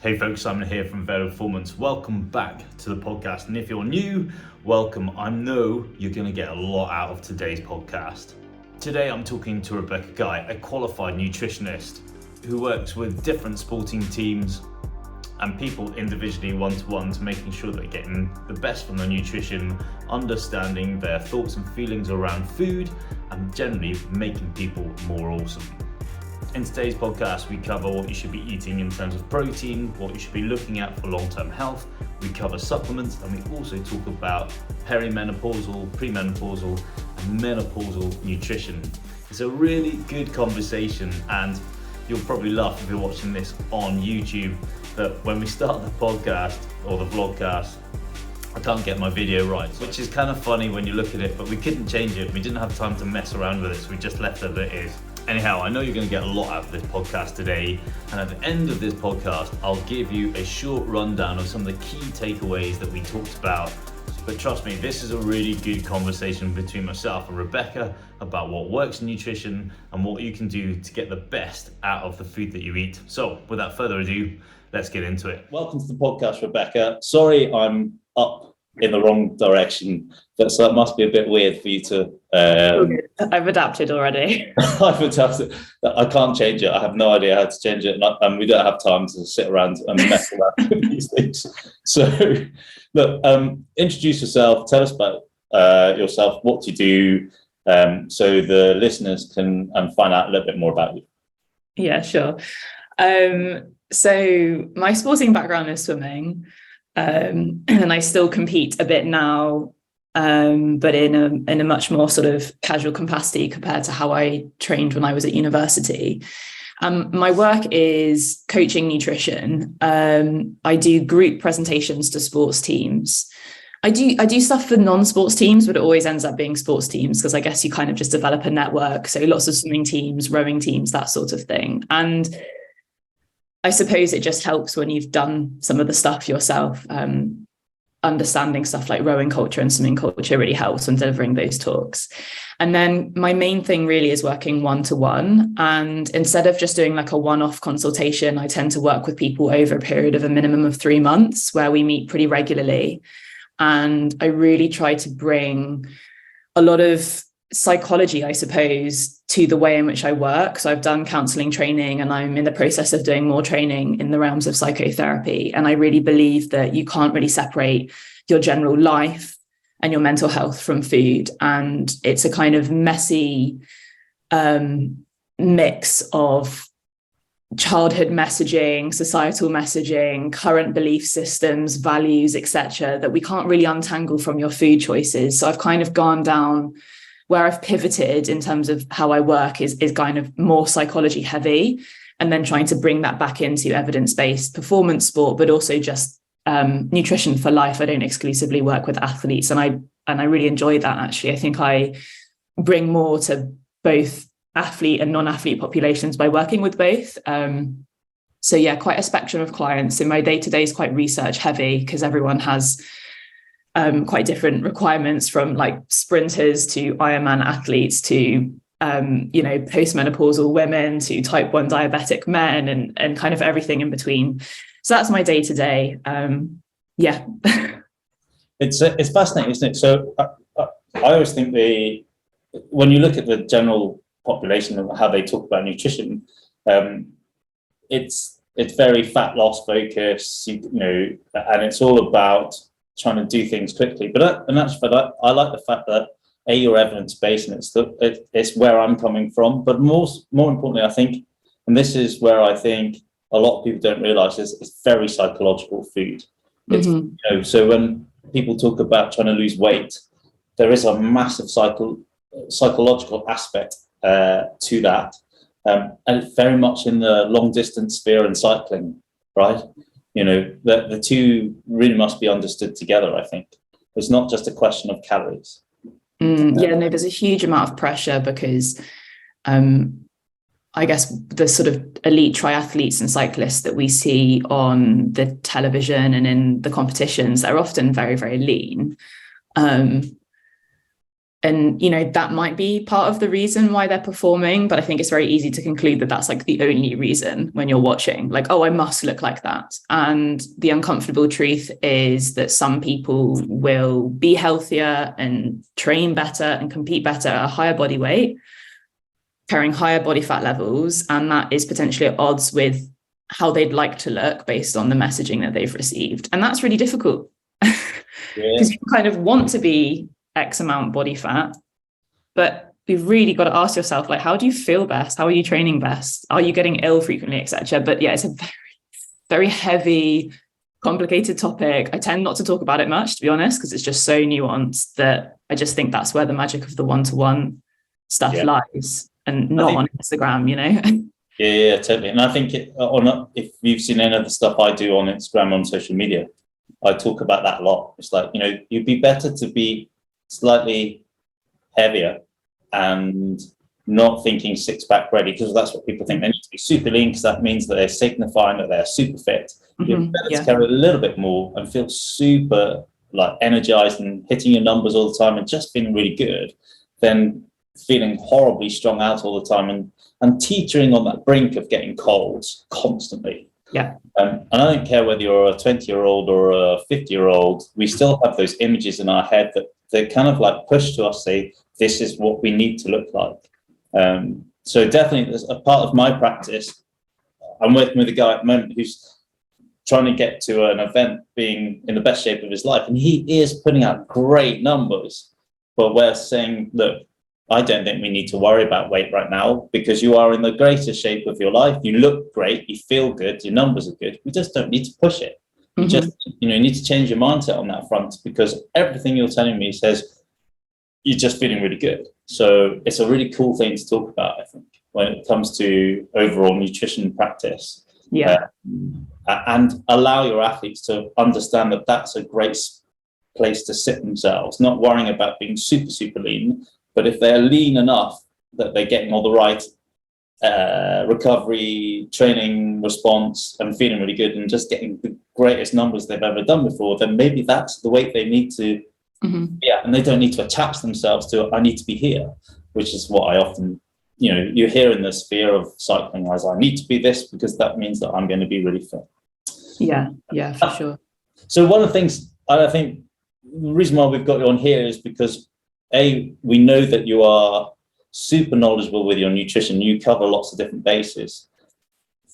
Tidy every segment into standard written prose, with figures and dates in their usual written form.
Hey folks, Simon here from Velop Performance. Welcome back to the podcast. And if you're new, welcome. I know you're going to get a lot out of today's podcast. Today I'm talking to Rebecca Guy, a qualified nutritionist who works with different sporting teams and people individually one-to-one to making sure they're getting the best from their nutrition, understanding their thoughts and feelings around food, and generally making people more awesome. In today's podcast, we cover what you should be eating in terms of protein, what you should be looking at for long-term health. We cover supplements, and we also talk about perimenopausal, premenopausal, and menopausal nutrition. It's a really good conversation, and you'll probably laugh if you're watching this on YouTube, that when we start the podcast or the vlogcast, I can't get my video right, which is kind of funny when you look at it, but we couldn't change it. We didn't have time to mess around with it, so we just left it as it is. Anyhow, I know you're going to get a lot out of this podcast today, and at the end of this podcast, I'll give you a short rundown of some of the key takeaways that we talked about. But trust me, this is a really good conversation between myself and Rebecca about what works in nutrition and what you can do to get the best out of the food that you eat. So without further ado, let's get into it. Welcome to the podcast, Rebecca. Sorry, I'm up in the wrong direction, so that must be a bit weird for you to... I've adapted already. I've adapted. I can't change it. I have no idea how to change it, and we don't have time to sit around and mess around with these things. So, look, introduce yourself. Tell us about yourself. What do you do, so the listeners can find out a little bit more about you. Yeah, sure. So my sporting background is swimming, and I still compete a bit now. But in a much more sort of casual capacity compared to how I trained when I was at university. My work is coaching nutrition. I do group presentations to sports teams. I do stuff for non-sports teams, but it always ends up being sports teams because I guess you kind of just develop a network. So lots of swimming teams, rowing teams, that sort of thing. And I suppose it just helps when you've done some of the stuff yourself. Understanding stuff like rowing culture and swimming culture really helps when delivering those talks. And then my main thing really is working one-to-one. And instead of just doing like a one-off consultation, I tend to work with people over a period of a minimum of 3 months where we meet pretty regularly. And I really try to bring a lot of psychology, I suppose, to the way in which I work. So I've done counselling training and I'm in the process of doing more training in the realms of psychotherapy. And I really believe that you can't really separate your general life and your mental health from food. And it's a kind of messy mix of childhood messaging, societal messaging, current belief systems, values, etc., that we can't really untangle from your food choices. So I've kind of gone down where I've pivoted in terms of how I work is kind of more psychology heavy, and then trying to bring that back into evidence-based performance sport, but also just nutrition for life. I don't exclusively work with athletes, and I really enjoy that, actually. I think I bring more to both athlete and non-athlete populations by working with both. So yeah, quite a spectrum of clients. So my day-to-day is quite research heavy because everyone has quite different requirements, from like sprinters to Ironman athletes to postmenopausal women to type 1 diabetic men and kind of everything in between. So that's my day to day. Yeah. It's fascinating, isn't it? So I always think when you look at the general population and how they talk about nutrition, it's very fat loss focused, and it's all about trying to do things quickly, but I like the fact that you're evidence-based, and it's where I'm coming from. But more importantly, I think, and this is where I think a lot of people don't realise, is it's very psychological food. Mm-hmm. So when people talk about trying to lose weight, there is a massive psychological aspect to that, and it's very much in the long distance sphere and cycling, right? The two really must be understood together, I think. It's not just a question of calories. There's a huge amount of pressure because I guess the sort of elite triathletes and cyclists that we see on the television and in the competitions, they're often very, very lean. And, that might be part of the reason why they're performing, but I think it's very easy to conclude that that's like the only reason when you're watching, like, oh, I must look like that. And the uncomfortable truth is that some people will be healthier and train better and compete better at a higher body weight, carrying higher body fat levels. And that is potentially at odds with how they'd like to look based on the messaging that they've received. And that's really difficult because you kind of want to be X amount body fat, but you've really got to ask yourself, like, how do you feel best? How are you training best? Are you getting ill frequently, etc.? But yeah, it's a very, very heavy, complicated topic. I tend not to talk about it much, to be honest, because it's just so nuanced that I just think that's where the magic of the one-to-one stuff lies, and not on Instagram, Yeah, totally. And I think if you've seen any of the stuff I do on Instagram, on social media, I talk about that a lot. It's like, you'd be better to be slightly heavier and not thinking six-pack ready, because that's what people think. They need to be super lean because that means that they're signifying that they're super fit. You're better to carry a little bit more and feel super like energized and hitting your numbers all the time and just feeling really good than feeling horribly strung out all the time and teetering on that brink of getting colds constantly. Yeah. And I don't care whether you're a 20-year-old or a 50-year-old, we still have those images in our head that they kind of like push to us, say, this is what we need to look like. So definitely, as a part of my practice, I'm working with a guy at the moment who's trying to get to an event being in the best shape of his life. And he is putting out great numbers, but we're saying, look, I don't think we need to worry about weight right now because you are in the greatest shape of your life. You look great, you feel good, your numbers are good. We just don't need to push it. You just, you need to change your mindset on that front, because everything you're telling me says you're just feeling really good. So it's a really cool thing to talk about, I think, when it comes to overall nutrition practice. Yeah. And allow your athletes to understand that that's a great place to sit themselves, not worrying about being super, super lean. But if they're lean enough that they're getting all the right recovery, training response, and feeling really good and just getting the greatest numbers they've ever done before, then maybe that's the weight they need to be at. And they don't need to attach themselves to, I need to be here, which is what I often, you hear in the sphere of cycling as, I need to be this because that means that I'm going to be really fit. Yeah, for sure. So one of the things I think the reason why we've got you on here is because we know that you are super knowledgeable with your nutrition. You cover lots of different bases.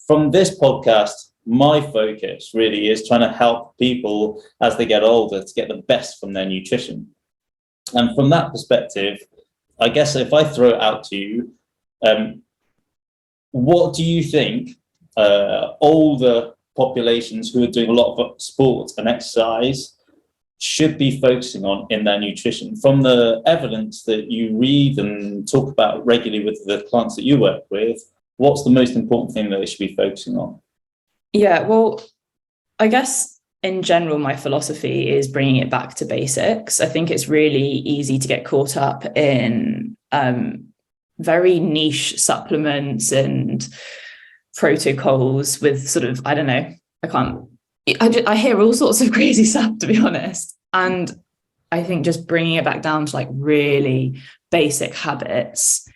From this podcast, my focus really is trying to help people as they get older to get the best from their nutrition. And from that perspective, I guess if I throw it out to you, what do you think older populations who are doing a lot of sport and exercise should be focusing on in their nutrition? From the evidence that you read and talk about regularly with the clients that you work with, what's the most important thing that they should be focusing on? Yeah, well, I guess in general, my philosophy is bringing it back to basics. I think it's really easy to get caught up in very niche supplements and protocols with sort of, I don't know, I hear all sorts of crazy stuff, to be honest. And I think just bringing it back down to like really basic habits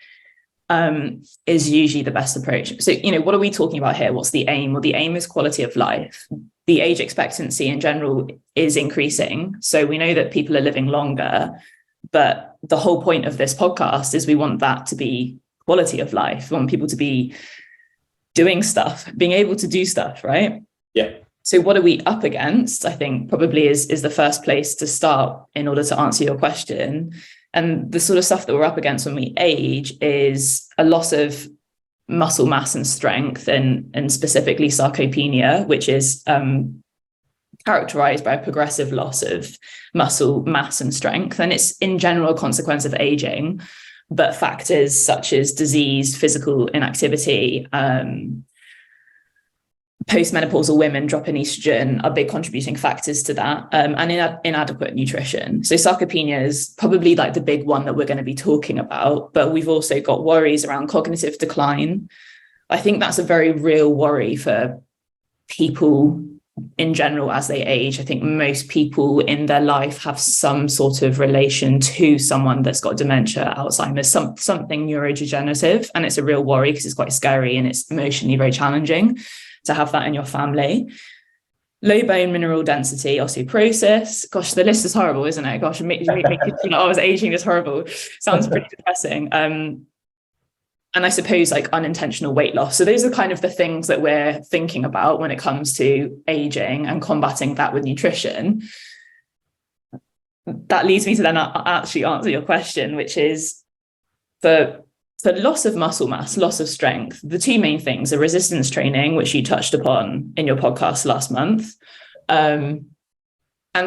is usually the best approach. So, what are we talking about here? What's the aim? Well, the aim is quality of life. The age expectancy in general is increasing. So we know that people are living longer, but the whole point of this podcast is we want that to be quality of life. We want people to be doing stuff, being able to do stuff, right? Yeah. So what are we up against? I think probably is the first place to start in order to answer your question. And the sort of stuff that we're up against when we age is a loss of muscle mass and strength, and specifically sarcopenia, which is characterized by a progressive loss of muscle mass and strength. And it's in general a consequence of aging, but factors such as disease, physical inactivity, postmenopausal women drop in estrogen are big contributing factors to that, and inadequate nutrition. So sarcopenia is probably like the big one that we're going to be talking about, but we've also got worries around cognitive decline. I think that's a very real worry for people in general, as they age. I think most people in their life have some sort of relation to someone that's got dementia, Alzheimer's, something neurodegenerative. And it's a real worry because it's quite scary and it's emotionally very challenging to have that in your family. Low bone mineral density, osteoporosis. Gosh, the list is horrible, isn't it? Gosh, it makes you feel like, I was aging is horrible. Sounds pretty depressing. And I suppose like unintentional weight loss. So those are kind of the things that we're thinking about when it comes to aging and combating that with nutrition. That leads me to then actually answer your question, which is for loss of muscle mass, loss of strength, the two main things are resistance training, which you touched upon in your podcast last month, and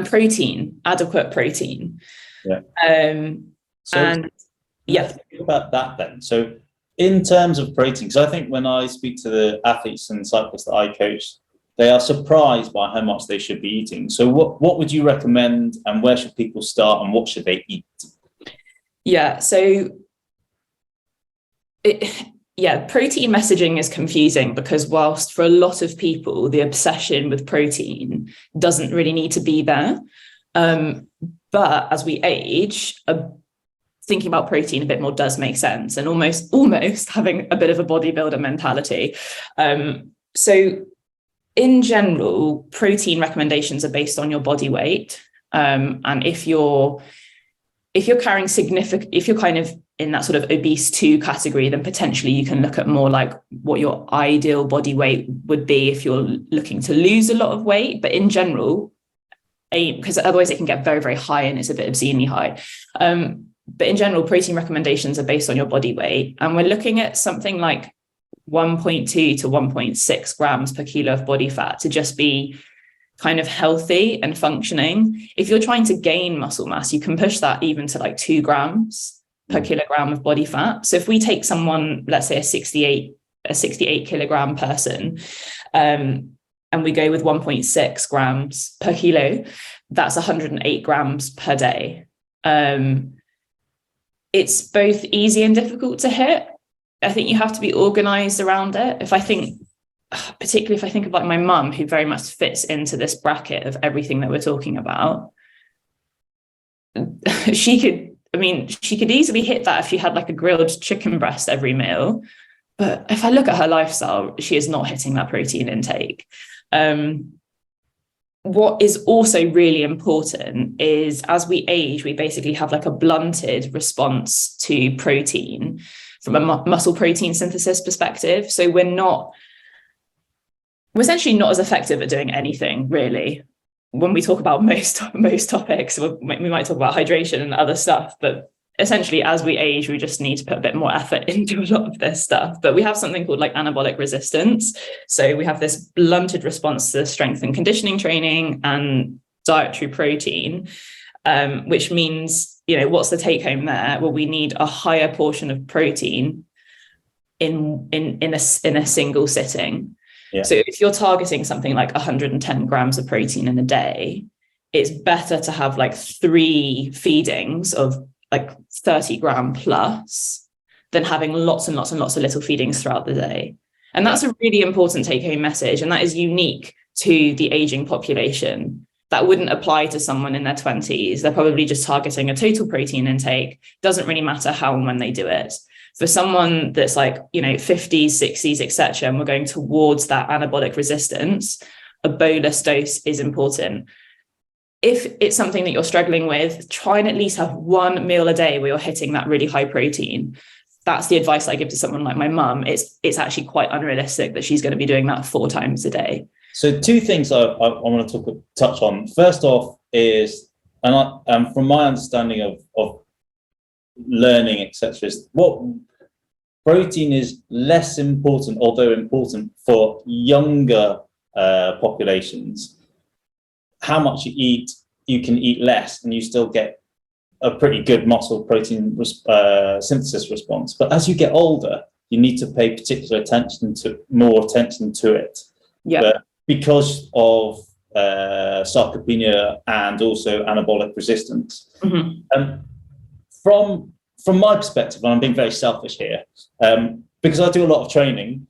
protein, adequate protein. Yeah. And yeah. Think about that then. So in terms of protein, because I think when I speak to the athletes and cyclists that I coach, they are surprised by how much they should be eating. So what would you recommend, and where should people start, and what should they eat? Yeah, so protein messaging is confusing because whilst for a lot of people, the obsession with protein doesn't really need to be there. But as we age, thinking about protein a bit more does make sense, and almost having a bit of a bodybuilder mentality. So in general, protein recommendations are based on your body weight. And if you're carrying if you're kind of in that sort of obese 2 category, then potentially you can look at more like what your ideal body weight would be if you're looking to lose a lot of weight. But in general, because otherwise it can get very, very high and it's a bit obscenely high. But in general, protein recommendations are based on your body weight. And we're looking at something like 1.2 to 1.6 grams per kilo of body fat to just be kind of healthy and functioning. If you're trying to gain muscle mass, you can push that even to like 2 grams per kilogram of body fat. So if we take someone, let's say a 68 kilogram person, and we go with 1.6 grams per kilo, that's 108 grams per day. It's both easy and difficult to hit. I think you have to be organized around it. Particularly if I think about my mum, who very much fits into this bracket of everything that we're talking about, she could easily hit that if she had like a grilled chicken breast every meal. But if I look at her lifestyle, she is not hitting that protein intake. What is also really important is as we age, we basically have like a blunted response to protein from a muscle protein synthesis perspective. So we're essentially not as effective at doing anything really. When we talk about most topics, we might talk about hydration and other stuff, but essentially as we age, we just need to put a bit more effort into a lot of this stuff. But we have something called like anabolic resistance. So we have this blunted response to strength and conditioning training and dietary protein, which means, what's the take home there? Well, we need a higher portion of protein in a single sitting. Yeah. So if you're targeting something like 110 grams of protein in a day, it's better to have like 3 feedings of like 30 gram plus than having lots and lots and lots of little feedings throughout the day. And that's a really important take-home message. And that is unique to the aging population. That wouldn't apply to someone in their 20s. They're probably just targeting a total protein intake. Doesn't really matter how and when they do it. For someone that's like, 50s, 60s, etc., and we're going towards that anabolic resistance, a bolus dose is important. If it's something that you're struggling with, try and at least have 1 meal a day where you're hitting that really high protein. That's the advice I give to someone like my mum. It's actually quite unrealistic that she's going to be doing that 4 times a day. So 2 things I want to touch on. First off is, and from my understanding of learning, etc., is what protein is less important, although important for younger populations. How much you eat, you can eat less and you still get a pretty good muscle protein synthesis response. But as you get older, you need to pay more attention to it. Yeah. But because of sarcopenia and also anabolic resistance. Mm-hmm. From my perspective, and I'm being very selfish here, because I do a lot of training,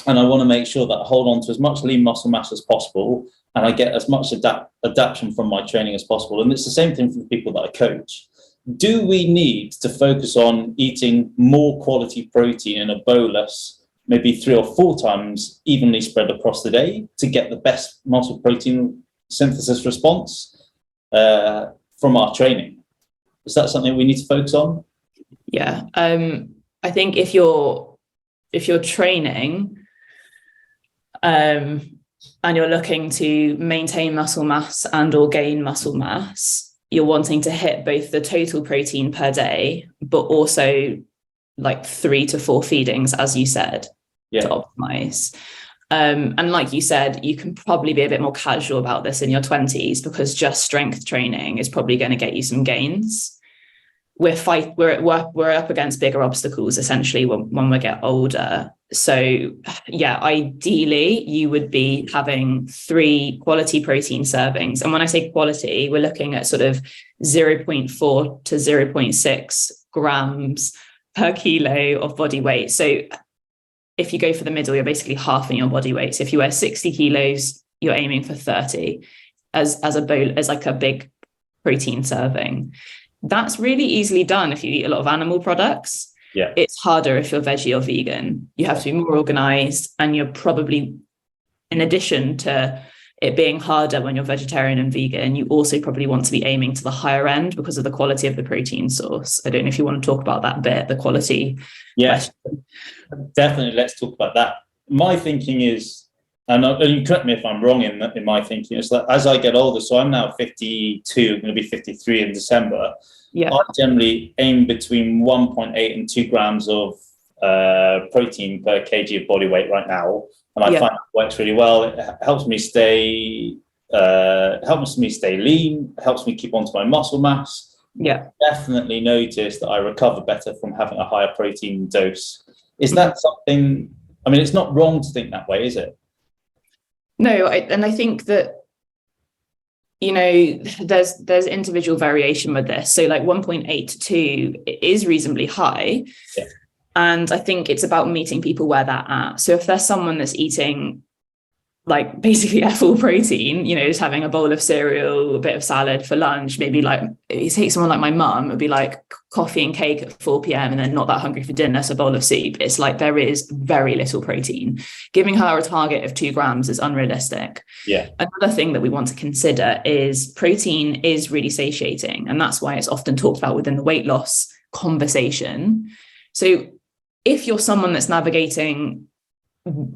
and I want to make sure that I hold on to as much lean muscle mass as possible, and I get as much adaptation from my training as possible. And it's the same thing for the people that I coach. Do we need to focus on eating more quality protein in a bolus, maybe 3 or 4 times evenly spread across the day, to get the best muscle protein synthesis response from our training? Is that something we need to focus on? Yeah. I think if you're training and you're looking to maintain muscle mass and or gain muscle mass, you're wanting to hit both the total protein per day, but also like 3 to 4 feedings, as you said, to optimize. And like you said, you can probably be a bit more casual about this in your 20s, because just strength training is probably going to get you some gains. We're up against bigger obstacles essentially when we get older. So yeah, ideally you would be having 3 quality protein servings. And when I say quality, we're looking at sort of 0.4 to 0.6 grams per kilo of body weight. So if you go for the middle, you're basically halving your body weight. So if you weigh 60 kilos, you're aiming for 30 as like a big protein serving. That's really easily done if you eat a lot of animal products. Yeah. It's harder if you're veggie or vegan. You have to be more organized, and you're probably, in addition to it being harder when you're vegetarian and vegan, you also probably want to be aiming to the higher end because of the quality of the protein source. I don't know if you want to talk about that bit, the quality. Yes, definitely. Let's talk about that. My thinking is, and you correct me if I'm wrong in my thinking, is that as I get older, so I'm now 52, I'm going to be 53 in December. Yeah. I generally aim between 1.8 and 2 grams of protein per kg of body weight right now. And I find it works really well. It helps me stay lean, helps me keep onto my muscle mass. Yeah. Definitely notice that I recover better from having a higher protein dose. Is that something, I mean, it's not wrong to think that way, is it? No, I think that, you know, there's individual variation with this. So like 1.8 to 2 is reasonably high. Yeah. And I think it's about meeting people where they're at. So if there's someone that's eating like basically a full protein, you know, just having a bowl of cereal, a bit of salad for lunch, maybe like you take someone like my mum, it would be like coffee and cake at 4 p.m. and then not that hungry for dinner, so a bowl of soup. It's like there is very little protein. Giving her a target of 2 grams is unrealistic. Yeah. Another thing that we want to consider is protein is really satiating, and that's why it's often talked about within the weight loss conversation. So if you're someone that's navigating,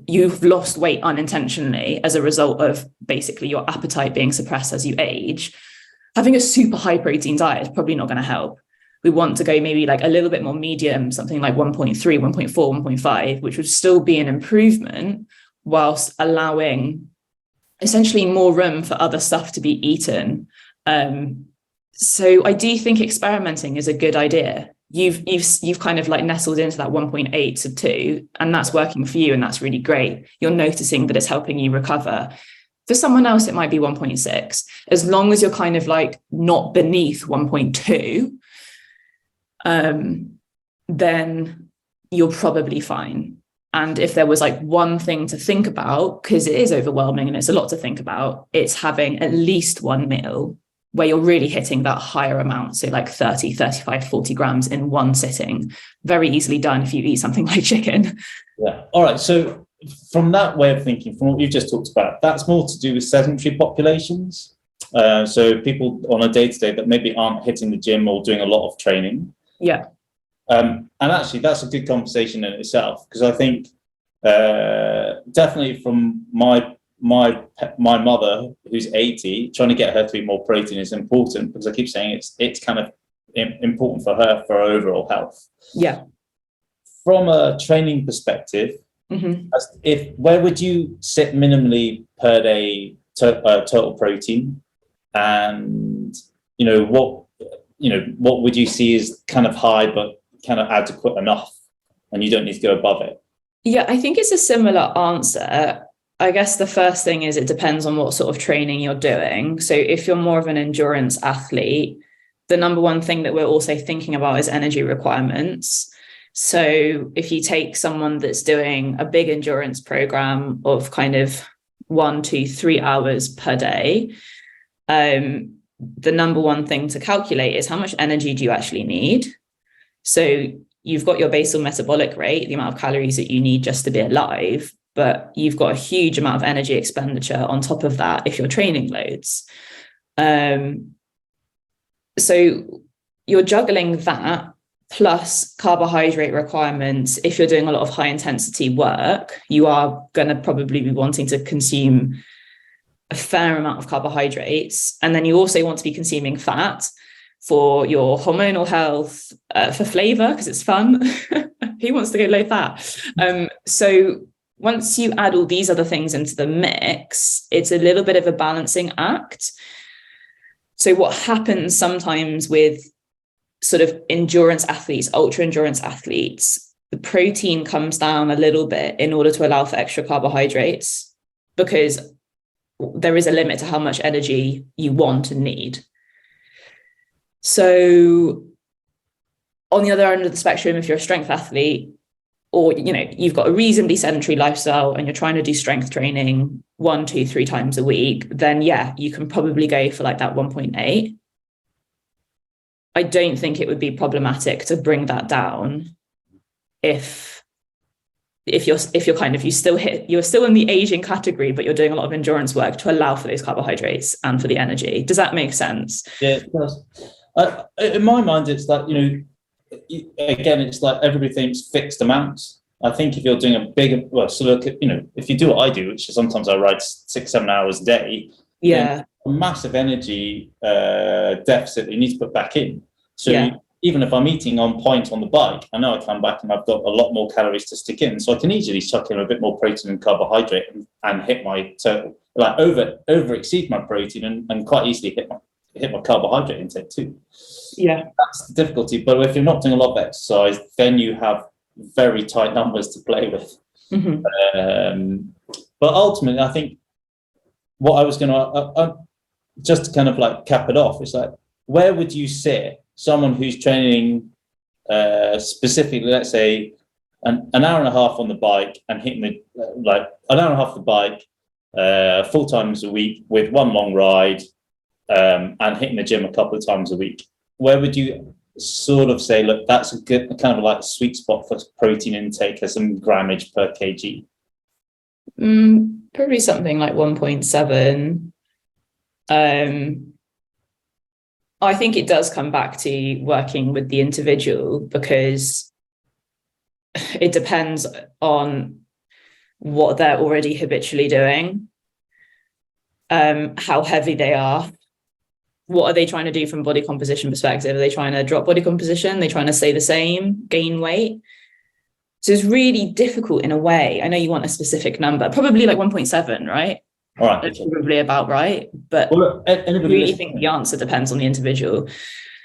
you've lost weight unintentionally as a result of basically your appetite being suppressed as you age, having a super high protein diet is probably not going to help. We want to go maybe like a little bit more medium, something like 1.3, 1.4, 1.5, which would still be an improvement whilst allowing essentially more room for other stuff to be eaten. So I do think experimenting is a good idea. You've kind of like nestled into that 1.8 to 2, and that's working for you, and that's really great. You're noticing that it's helping you recover. For someone else, it might be 1.6. As long as you're kind of like not beneath 1.2, then you're probably fine. And if there was like one thing to think about, because it is overwhelming and it's a lot to think about, it's having at least one meal where you're really hitting that higher amount. So like 30, 35, 40 grams in one sitting. Very easily done if you eat something like chicken. Yeah. All right. So from that way of thinking, from what you've just talked about, that's more to do with sedentary populations. So people on a day-to-day that maybe aren't hitting the gym or doing a lot of training. Yeah. And actually, that's a good conversation in itself, because I think definitely from my mother, who's 80, trying to get her to eat more protein is important, because I keep saying it's kind of important for her overall health. Yeah. From a training perspective, where would you sit minimally per day total protein, and what would you see is kind of high but kind of adequate enough, and you don't need to go above it? Yeah, I think it's a similar answer. I guess the first thing is it depends on what sort of training you're doing. So if you're more of an endurance athlete, the number one thing that we're also thinking about is energy requirements. So if you take someone that's doing a big endurance program of kind of 1, 2, 3 hours per day, the number one thing to calculate is how much energy do you actually need? So you've got your basal metabolic rate, the amount of calories that you need just to be alive, but you've got a huge amount of energy expenditure on top of that if you're training loads. So you're juggling that plus carbohydrate requirements. If you're doing a lot of high intensity work, you are going to probably be wanting to consume a fair amount of carbohydrates. And then you also want to be consuming fat for your hormonal health, for flavor, because it's fun. Who wants to go low fat? So once you add all these other things into the mix, it's a little bit of a balancing act. So what happens sometimes with sort of endurance athletes, ultra endurance athletes, the protein comes down a little bit in order to allow for extra carbohydrates, because there is a limit to how much energy you want and need. So on the other end of the spectrum, if you're a strength athlete, or you've got a reasonably sedentary lifestyle and you're trying to do strength training 1, 2, 3 times a week, then yeah, you can probably go for like that 1.8. I don't think it would be problematic to bring that down if you're still in the aging category, but you're doing a lot of endurance work to allow for those carbohydrates and for the energy. Does that make sense? Yeah, it does. In my mind, it's like, again, it's like everybody thinks fixed amounts. I think if you're doing a big, if you do what I do, which is sometimes I ride 6-7 hours a day, yeah, a massive energy deficit that you need to put back in. So even if I'm eating on point on the bike, I know I come back and I've got a lot more calories to stick in. So I can easily chuck in a bit more protein and carbohydrate and hit my total, like over exceed my protein and quite easily hit my carbohydrate intake too. Yeah, that's the difficulty. But if you're not doing a lot of exercise, then you have very tight numbers to play with. Mm-hmm. But ultimately, I think what I was going to just to kind of like cap it off, is like, where would you sit someone who's training specifically, let's say, an hour and a half on the bike and hitting like an hour and a half on the bike 4 times a week with 1 long ride and hitting the gym a couple of times a week? Where would you sort of say, look, that's a good kind of like sweet spot for protein intake as some grammage per kg? Probably something like 1.7. I think it does come back to working with the individual, because it depends on what they're already habitually doing, how heavy they are, what are they trying to do from a body composition perspective? Are they trying to drop body composition? Are they trying to stay the same, gain weight? So it's really difficult in a way. I know you want a specific number, probably like 1.7, right? All right. That's probably about right. But I really think the answer depends on the individual.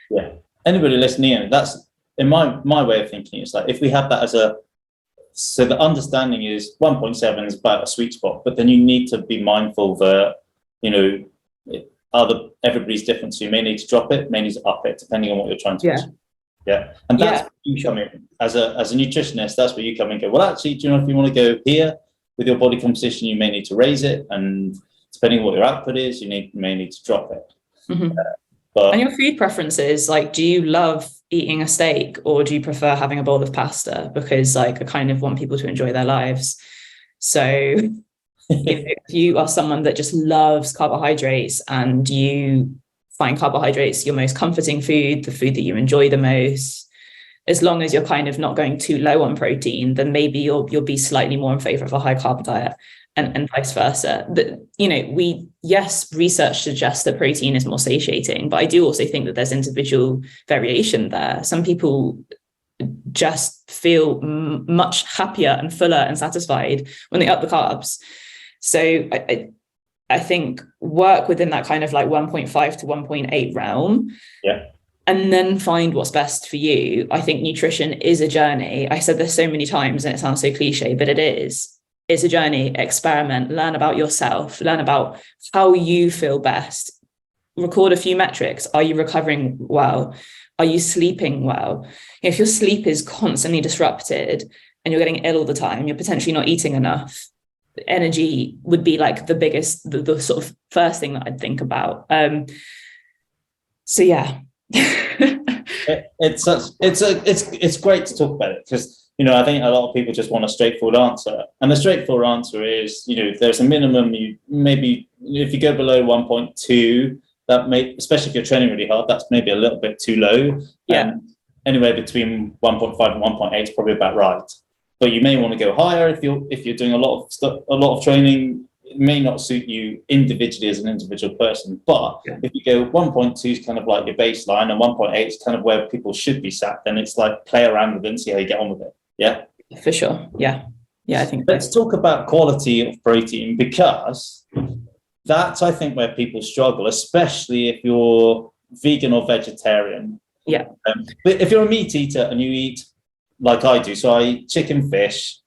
Yeah. Anybody listening in, that's in my way of thinking, it's like, if we have that as so the understanding is 1.7 is about a sweet spot, but then you need to be mindful that, everybody's different. So you may need to drop it, may need to up it, depending on what you're trying to achieve. Yeah. And that's where you come in as a nutritionist. That's where you come in and go, well, actually, do you know, if you want to go here with your body composition, you may need to raise it, and depending on what your output is, you may need to drop it. Mm-hmm. And your food preferences, like, do you love eating a steak or do you prefer having a bowl of pasta? Because like, I kind of want people to enjoy their lives. So if you are someone that just loves carbohydrates and you find carbohydrates your most comforting food, the food that you enjoy the most, as long as you're kind of not going too low on protein, then maybe you'll be slightly more in favor of a high carb diet, and vice versa. That, research suggests that protein is more satiating, but I do also think that there's individual variation there. Some people just feel much happier and fuller and satisfied when they up the carbs. So I think work within that kind of like 1.5 to 1.8 realm. Yeah. And then find what's best for you. I think nutrition is a journey. I said this so many times and it sounds so cliche, but it is. It's a journey. Experiment, learn about yourself, learn about how you feel best. Record a few metrics. Are you recovering well? Are you sleeping well? If your sleep is constantly disrupted and you're getting ill all the time, you're potentially not eating enough. Energy would be like the sort of first thing that I'd think about. So yeah. It's great to talk about it, because I think a lot of people just want a straightforward answer, and the straightforward answer is there's a minimum. You maybe, if you go below 1.2, that may, especially if you're training really hard, that's maybe a little bit too low. Yeah. Anywhere between 1.5 and 1.8 is probably about right. But you may want to go higher if you're doing a lot of training. It may not suit you individually as an individual person, but if you go 1.2 is kind of like your baseline, and 1.8 is kind of where people should be sat, then it's like play around with it and see how you get on with it. Yeah, for sure. Yeah, I think. Let's talk about quality of protein, because that's, I think, where people struggle, especially if you're vegan or vegetarian. Yeah. But if you're a meat eater and you eat like I do, so I eat chicken, fish,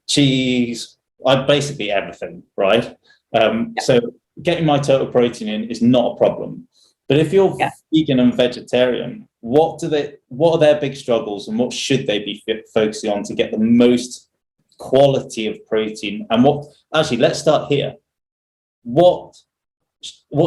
cheese, I basically everything, right? So getting my total protein in is not a problem. But if you're vegan and vegetarian, what are their big struggles, and what should they be focusing on to get the most quality of protein? And let's start here. What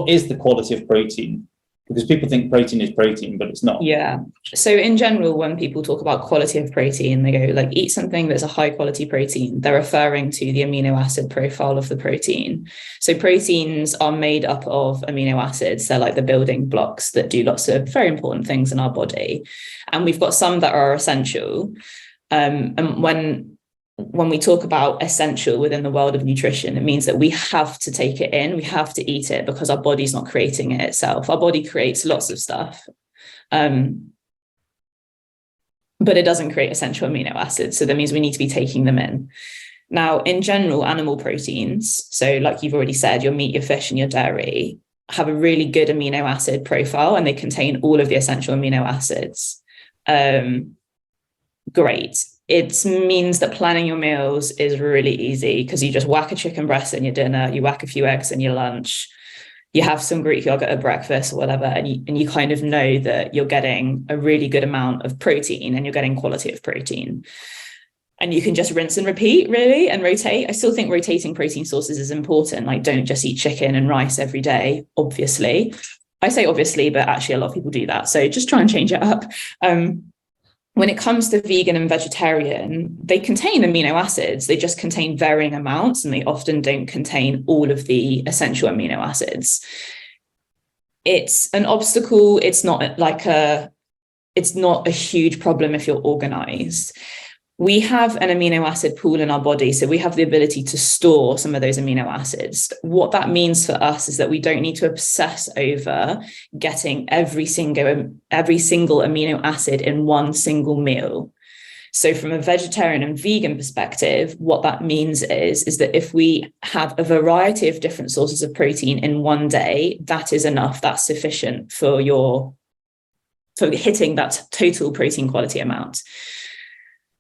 is the quality of protein? Because people think protein is protein, but it's not. Yeah. So in general, when people talk about quality of protein, they go like, eat something that's a high quality protein. They're referring to the amino acid profile of the protein. So proteins are made up of amino acids. They're like the building blocks that do lots of very important things in our body. And we've got some that are essential. And when we talk about essential within the world of nutrition, it means that we have to take it in, we have to eat it, because our body's not creating it itself. Our body creates lots of stuff, but it doesn't create essential amino acids. So that means we need to be taking them in. Now, in general, animal proteins, so like you've already said, your meat, your fish, and your dairy, have a really good amino acid profile, and they contain all of the essential amino acids. Great. It means that planning your meals is really easy, because you just whack a chicken breast in your dinner, you whack a few eggs in your lunch, you have some Greek yogurt at breakfast or whatever, and you kind of know that you're getting a really good amount of protein and you're getting quality of protein. And you can just rinse and repeat, really, and rotate. I still think rotating protein sources is important. Like, don't just eat chicken and rice every day, obviously. I say obviously, but actually a lot of people do that. So just try and change it up. When it comes to vegan and vegetarian, they contain amino acids. They just contain varying amounts, and they often don't contain all of the essential amino acids. It's an obstacle. It's not a huge problem if you're organized. We have an amino acid pool in our body, so we have the ability to store some of those amino acids. What that means for us is that we don't need to obsess over getting every single amino acid in one single meal. So from a vegetarian and vegan perspective, what that means is that if we have a variety of different sources of protein in one day, that is enough. That's sufficient for hitting that total protein quality amount.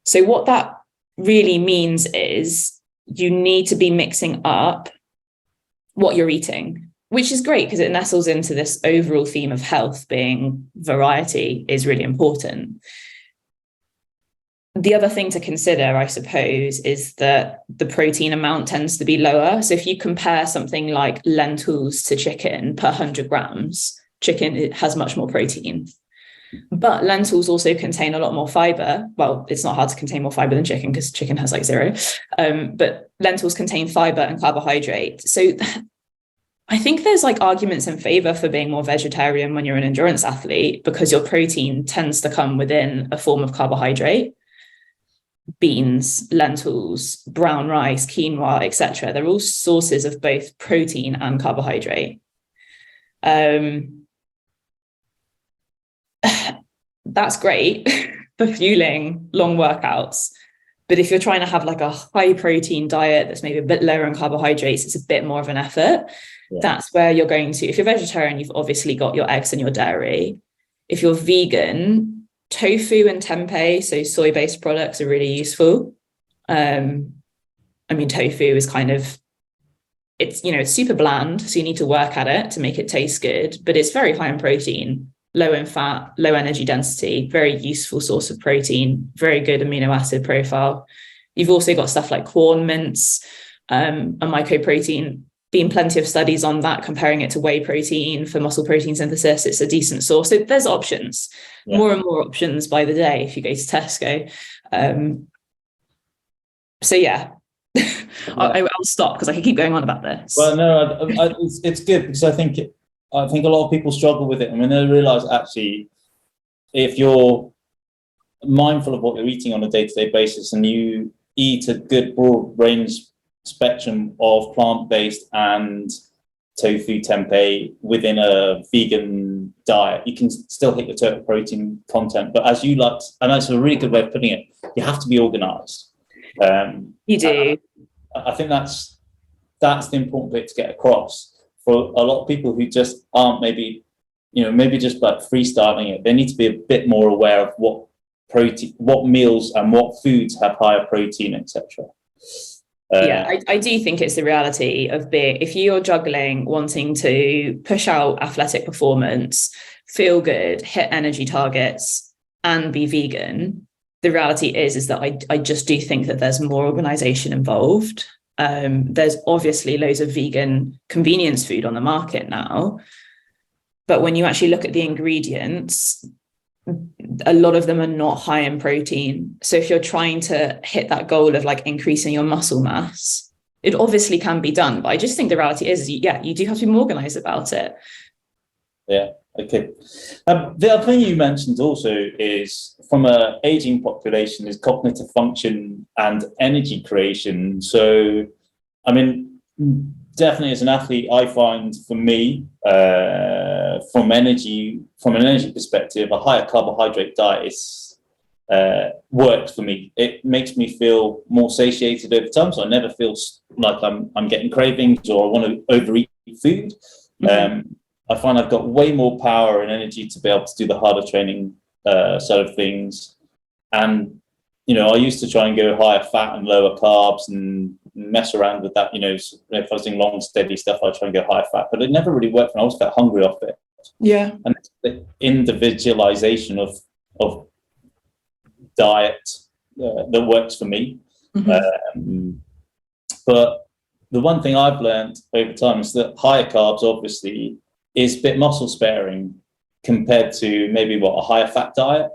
So what that really means is you need to be mixing up what you're eating, which is great because it nestles into this overall theme of health, being variety is really important. The other thing to consider, I suppose, is that the protein amount tends to be lower. So if you compare something like lentils to chicken per 100 grams, chicken, it has much more protein. But lentils also contain a lot more fiber. Well, it's not hard to contain more fiber than chicken because chicken has like 0. But lentils contain fiber and carbohydrate. So I think there's like arguments in favor for being more vegetarian when you're an endurance athlete, because your protein tends to come within a form of carbohydrate. Beans, lentils, brown rice, quinoa, etc. They're all sources of both protein and carbohydrate. That's great for fueling long workouts. But if you're trying to have like a high protein diet that's maybe a bit lower in carbohydrates, it's a bit more of an effort. Yeah. That's where you're going to. If you're vegetarian, you've obviously got your eggs and your dairy. If you're vegan, tofu and tempeh, so soy-based products, are really useful. I mean, tofu is kind of, it's super bland, so you need to work at it to make it taste good, but it's very high in protein. low in fat, low energy density, very useful source of protein, very good amino acid profile. You've also got stuff like corn mince, and mycoprotein. Been plenty of studies on that, comparing it to whey protein for muscle protein synthesis. It's a decent source. So there's options, more and more options by the day if you go to Tesco. I'll stop because I can keep going on about this. Well, no, it's good because I think a lot of people struggle with it. I mean, they realise actually, if you're mindful of what you're eating on a day-to-day basis and you eat a good broad range spectrum of plant-based and tofu, tempeh within a vegan diet, you can still hit your total protein content. But as you like, and that's a really good way of putting it, you have to be organised. You do. I think that's the important bit to get across for a lot of people who just aren't maybe just like freestyling it. They need to be a bit more aware of what meals and what foods have higher protein, etc. I do think it's the reality of if you're juggling wanting to push out athletic performance, feel good, hit energy targets, and be vegan, the reality is that I just do think that there's more organization involved. There's obviously loads of vegan convenience food on the market now, but when you actually look at the ingredients, a lot of them are not high in protein. So if you're trying to hit that goal of like increasing your muscle mass, it obviously can be done. But I just think the reality is you do have to be more organized about it. Yeah. Okay. The other thing you mentioned also is from an aging population is cognitive function and energy creation. So, I mean, definitely as an athlete, I find for me, from an energy perspective, a higher carbohydrate diet works for me. It makes me feel more satiated over time, so I never feel like I'm getting cravings or I want to overeat food. Mm-hmm. I find I've got way more power and energy to be able to do the harder training side of things. And, I used to try and go higher fat and lower carbs and mess around with that. If I was doing long, steady stuff, I'd try and go higher fat, but it never really worked and I always felt hungry off it. Yeah. And it's the individualization of diet that works for me. Mm-hmm. But the one thing I've learned over time is that higher carbs obviously is a bit muscle sparing compared to maybe a higher fat diet.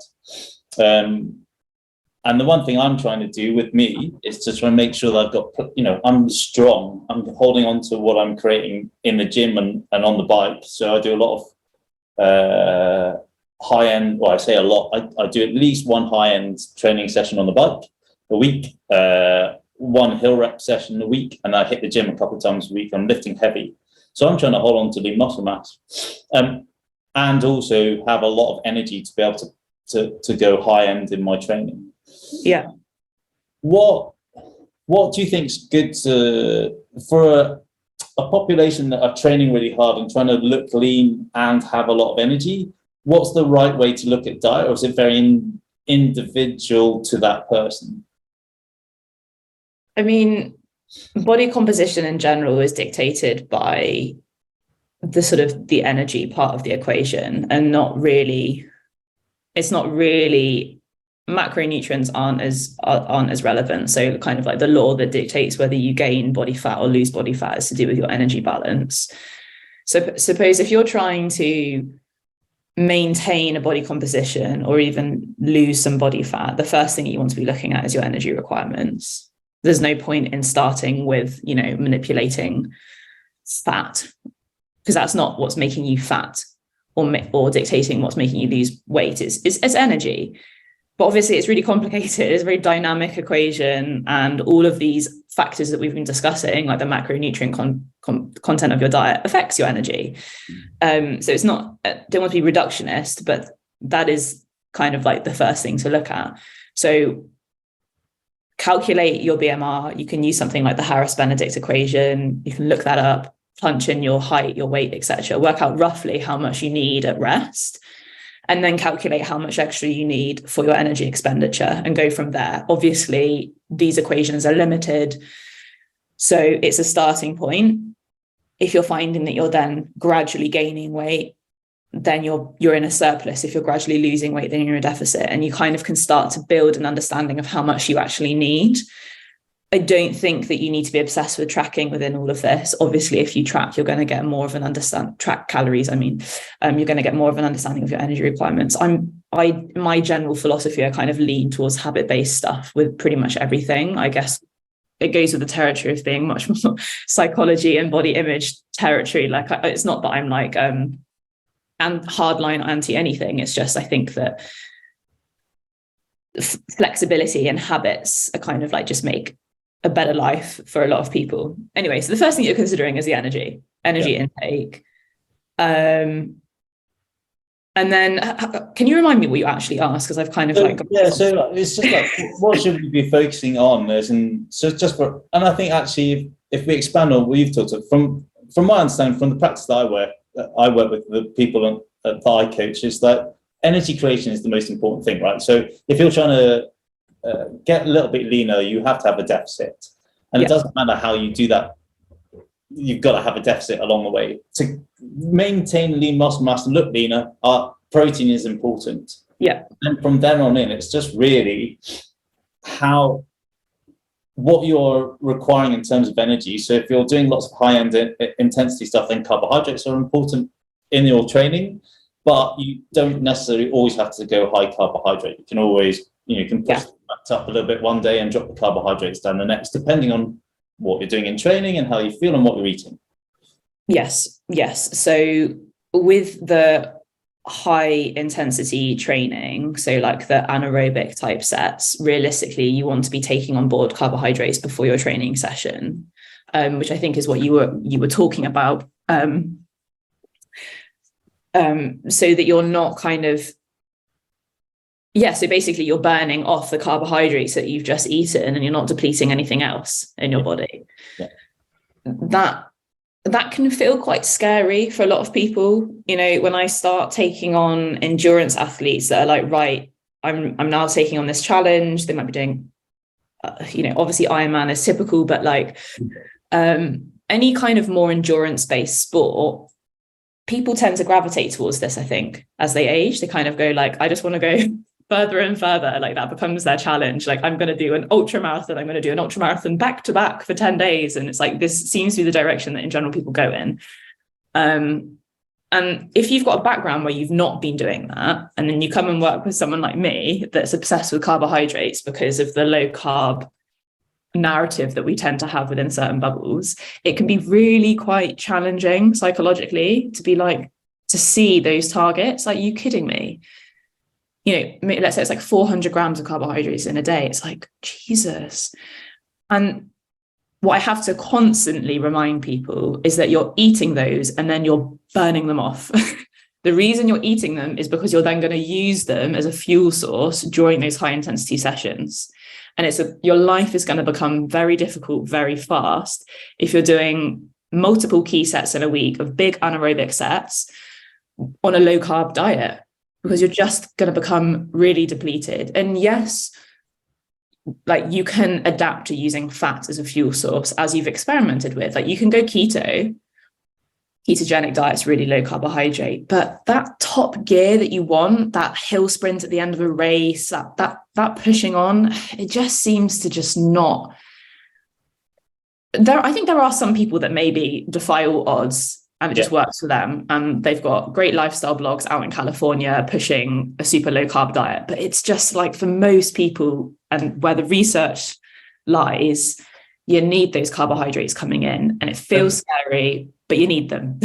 And the one thing I'm trying to do with me is to try and make sure that I've got, I'm strong. I'm holding on to what I'm creating in the gym and on the bike. So I do a lot of high end. Well, I say a lot. I do at least one high end training session on the bike a week, one hill rep session a week, and I hit the gym a couple of times a week. I'm lifting heavy. So I'm trying to hold on to the muscle mass, and also have a lot of energy to be able to go high end in my training. Yeah. What do you think is good for a population that are training really hard and trying to look lean and have a lot of energy? What's the right way to look at diet, or is it very individual to that person? I mean, body composition in general is dictated by the sort of the energy part of the equation, and it's not really macronutrients aren't as relevant. So kind of like the law that dictates whether you gain body fat or lose body fat is to do with your energy balance. So suppose if you're trying to maintain a body composition or even lose some body fat, the first thing you want to be looking at is your energy requirements. There's no point in starting with, manipulating fat, because that's not what's making you fat or dictating what's making you lose weight. It's energy. But obviously it's really complicated. It's a very dynamic equation, and all of these factors that we've been discussing, like the macronutrient content of your diet, affects your energy. So it's not, I don't want to be reductionist, but that is kind of like the first thing to look at. So calculate your BMR. You can use something like the Harris-Benedict equation. You can look that up, punch in your height, your weight, etc. Work out roughly how much you need at rest, and then calculate how much extra you need for your energy expenditure and go from there. Obviously, these equations are limited, so it's a starting point. If you're finding that you're then gradually gaining weight, then you're in a surplus. If you're gradually losing weight, then you're in a deficit, and you kind of can start to build an understanding of how much you actually need. I don't think that you need to be obsessed with tracking within all of this. Obviously, if you track, you're going to get more of an track calories. I mean, you're going to get more of an understanding of your energy requirements. My general philosophy, I kind of lean towards habit-based stuff with pretty much everything. I guess it goes with the territory of being much more psychology and body image territory. Like, it's not that I'm like, and hardline anti anything. It's just, I think that flexibility and habits are kind of like just make a better life for a lot of people. Anyway, so the first thing you're considering is the energy intake. And then can you remind me what you actually asked? Because I've kind of so it's just like, what should we be focusing on? And I think actually if we expand on what you've talked about, from my understanding, from the practice that I work with the people that I coach, is that energy creation is the most important thing, right? So if you're trying to get a little bit leaner, you have to have a deficit, and it doesn't matter how you do that. You've got to have a deficit along the way to maintain lean muscle mass and look leaner. Protein is important. Yeah, and from then on in, it's just really what you're requiring in terms of energy. So if you're doing lots of high-end intensity stuff, then carbohydrates are important in your training, but you don't necessarily always have to go high carbohydrate. You can always, you can push that up a little bit one day and drop the carbohydrates down the next, depending on what you're doing in training and how you feel and what you're eating. Yes. So with the high intensity training, so like the anaerobic type sets, realistically, you want to be taking on board carbohydrates before your training session, which I think is what you were talking about. So that you're not kind of, so basically you're burning off the carbohydrates that you've just eaten, and you're not depleting anything else in your body. That can feel quite scary for a lot of people. You know, when I start taking on endurance athletes that are like, right, I'm now taking on this challenge. They might be doing, obviously Ironman is typical, but like any kind of more endurance-based sport, people tend to gravitate towards this, I think, as they age. They kind of go like, I just want to go further and further. Like, that becomes their challenge. Like, I'm going to do an ultra marathon back to back for 10 days. And it's like, this seems to be the direction that in general people go in. And if you've got a background where you've not been doing that, and then you come and work with someone like me that's obsessed with carbohydrates because of the low carb narrative that we tend to have within certain bubbles, it can be really quite challenging psychologically to be like, to see those targets. Like, you kidding me? Let's say it's like 400 grams of carbohydrates in a day. It's like, Jesus. And what I have to constantly remind people is that you're eating those and then you're burning them off. The reason you're eating them is because you're then going to use them as a fuel source during those high intensity sessions. And your life is going to become very difficult very fast if you're doing multiple key sets in a week of big anaerobic sets on a low carb diet, because you're just going to become really depleted. And yes, like, you can adapt to using fat as a fuel source, as you've experimented with. Like, you can go ketogenic diets, really low carbohydrate, but that top gear that you want, that hill sprint at the end of a race, that pushing on, it just seems to just not there. I think there are some people that maybe defy all odds and it just works for them, and they've got great lifestyle blogs out in California pushing a super low carb diet. But it's just like, for most people, and where the research lies, you need those carbohydrates coming in, and it feels scary, but you need them.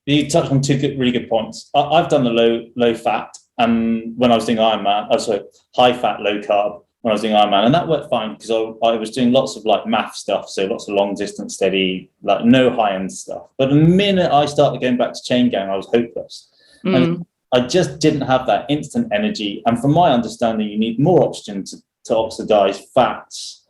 You touched on two really good points. I've done the low fat, and when I was doing Ironman, high fat, low carb when I was doing Ironman, and that worked fine because I was doing lots of like math stuff, so lots of long distance steady, like no high end stuff. But the minute I started going back to chain gang, I was hopeless. And I just didn't have that instant energy. And from my understanding, you need more oxygen to oxidize fats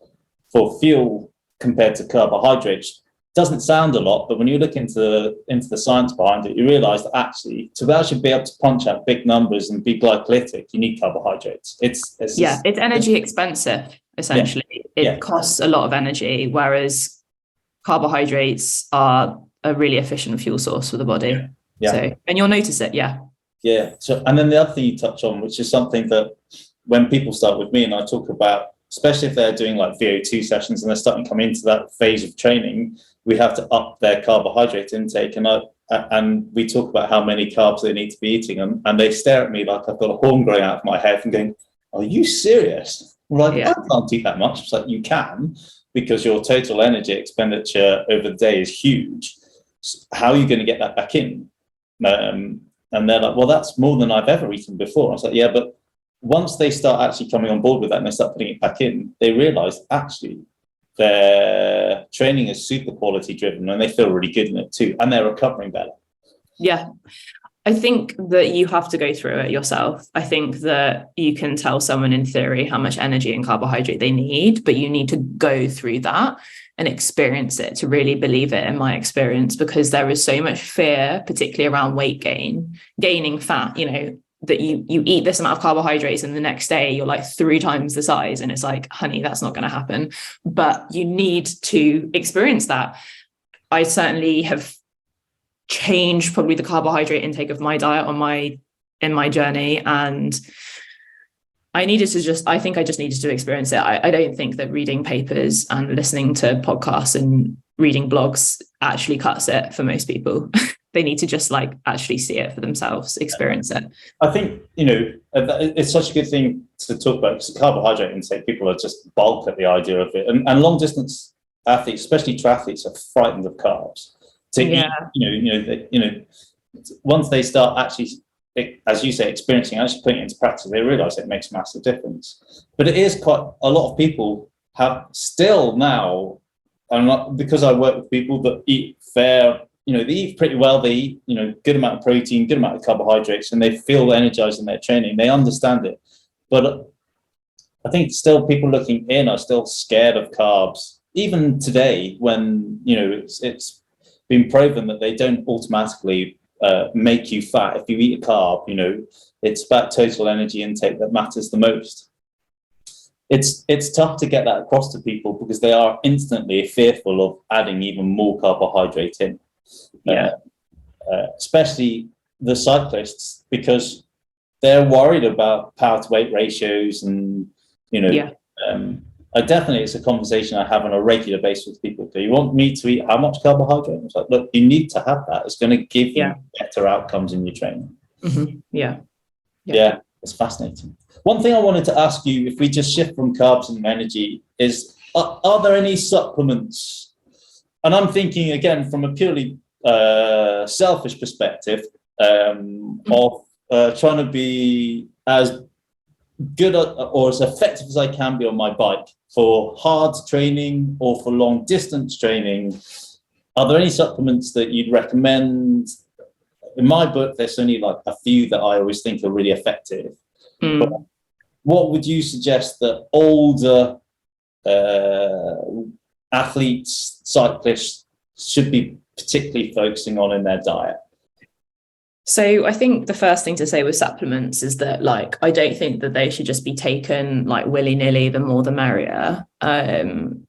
for fuel compared to carbohydrates. Doesn't sound a lot, but when you look into the science behind it, you realize that actually to be able to punch out big numbers and be glycolytic, you need carbohydrates. It's energy expensive, essentially. It costs a lot of energy, whereas carbohydrates are a really efficient fuel source for the body. So, and you'll notice it. Yeah. So, and then the other thing you touch on, which is something that when people start with me and I talk about, especially if they're doing like VO2 sessions and they're starting to come into that phase of training, we have to up their carbohydrate intake. And we talk about how many carbs they need to be eating. And they stare at me like I've got a horn growing out of my head and going, are you serious? I'm like, I can't eat that much. It's like, you can, because your total energy expenditure over the day is huge. So how are you going to get that back in? And they're like, well, that's more than I've ever eaten before. I was like, yeah, but once they start actually coming on board with that and they start putting it back in, they realize actually their training is super quality driven and they feel really good in it too. And they're recovering better. Yeah. I think that you have to go through it yourself. I think that you can tell someone in theory how much energy and carbohydrate they need, but you need to go through that and experience it to really believe it, in my experience, because there is so much fear, particularly around weight gain, gaining fat, that you eat this amount of carbohydrates and the next day you're like 3 times the size. And it's like, honey, that's not going to happen. But you need to experience that. I certainly have changed probably the carbohydrate intake of my diet in my journey. And I think I just needed to experience it. I don't think that reading papers and listening to podcasts and reading blogs actually cuts it for most people. They need to just like actually see it for themselves, experience it. I think, it's such a good thing to talk about, because carbohydrate intake, people are just balk at the idea of it. And long distance athletes, especially triathletes, are frightened of carbs. Once they start actually, as you say, experiencing, actually putting it into practice, they realize it makes a massive difference. But it is quite a lot of people have still now, because I work with people that eat fair, they eat pretty well, they eat, good amount of protein, good amount of carbohydrates, and they feel energized in their training. They understand it. But I think still people looking in are still scared of carbs, even today, when, it's been proven that they don't automatically make you fat. If you eat a carb, it's about total energy intake that matters the most. It's tough to get that across to people because they are instantly fearful of adding even more carbohydrate in. Especially the cyclists, because they're worried about power to weight ratios and, it's a conversation I have on a regular basis with people. Do you want me to eat how much carbohydrate? It's like, look, you need to have that. It's going to give you better outcomes in your training. Mm-hmm. Yeah, it's fascinating. One thing I wanted to ask you, if we just shift from carbs and energy, is are there any supplements? And I'm thinking, again, from a purely selfish perspective, of trying to be as good or as effective as I can be on my bike for hard training or for long distance training. Are there any supplements that you'd recommend? In my book, there's only like a few that I always think are really effective. But what would you suggest that older athletes, cyclists should be particularly focusing on in their diet? So I think the first thing to say with supplements is that, like, I don't think that they should just be taken like willy-nilly, the more the merrier. And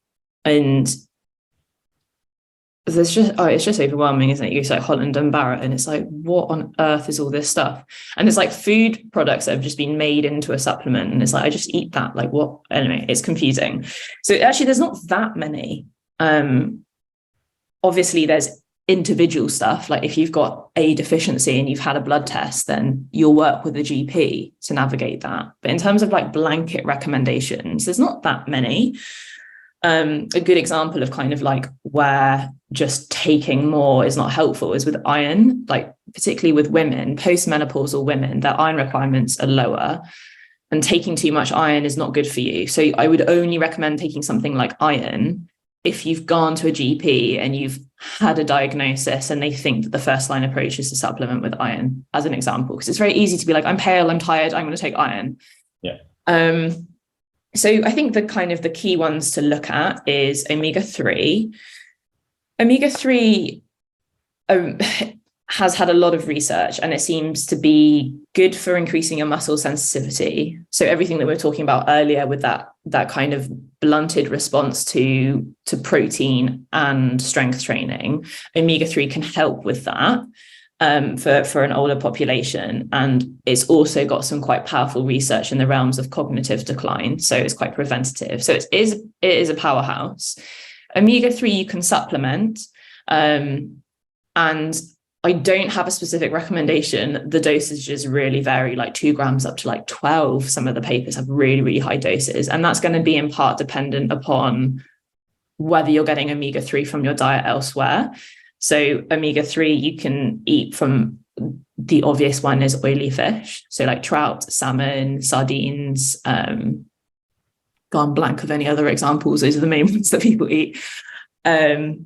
there's just, it's just overwhelming, isn't it? You say Holland and Barrett and it's like, what on earth is all this stuff? And it's like food products that have just been made into a supplement. And it's like, I just eat that. Like, what? Anyway, it's confusing. So actually there's not that many. Obviously there's individual stuff, like if you've got a deficiency and you've had a blood test, then you'll work with a GP to navigate that. But in terms of like blanket recommendations, there's not that many. A good example of kind of like where just taking more is not helpful is with iron, like particularly with women, postmenopausal women, their iron requirements are lower, and taking too much iron is not good for you. So I would only recommend taking something like iron if you've gone to a GP and you've had a diagnosis and they think that the first line approach is to supplement with iron, as an example, because it's very easy to be like, I'm pale, I'm tired, I'm going to take iron. So I think the key ones to look at is omega-3. Omega-3 has had a lot of research and it seems to be good for increasing your muscle sensitivity. So everything that we were talking about earlier with that kind of blunted response to protein and strength training, omega-3 can help with that. for an older population. And it's also got some quite powerful research in the realms of cognitive decline. So it's quite preventative. So it is a powerhouse. Omega-3 you can supplement. And I don't have a specific recommendation. The dosages really vary, like 2 grams up to like 12. Some of the papers have really, really high doses. And that's going to be in part dependent upon whether you're getting omega-3 from your diet elsewhere. So omega-3 you can eat from, the obvious one is oily fish. So like trout, salmon, sardines, gone blank of any other examples. Those are the main ones that people eat. I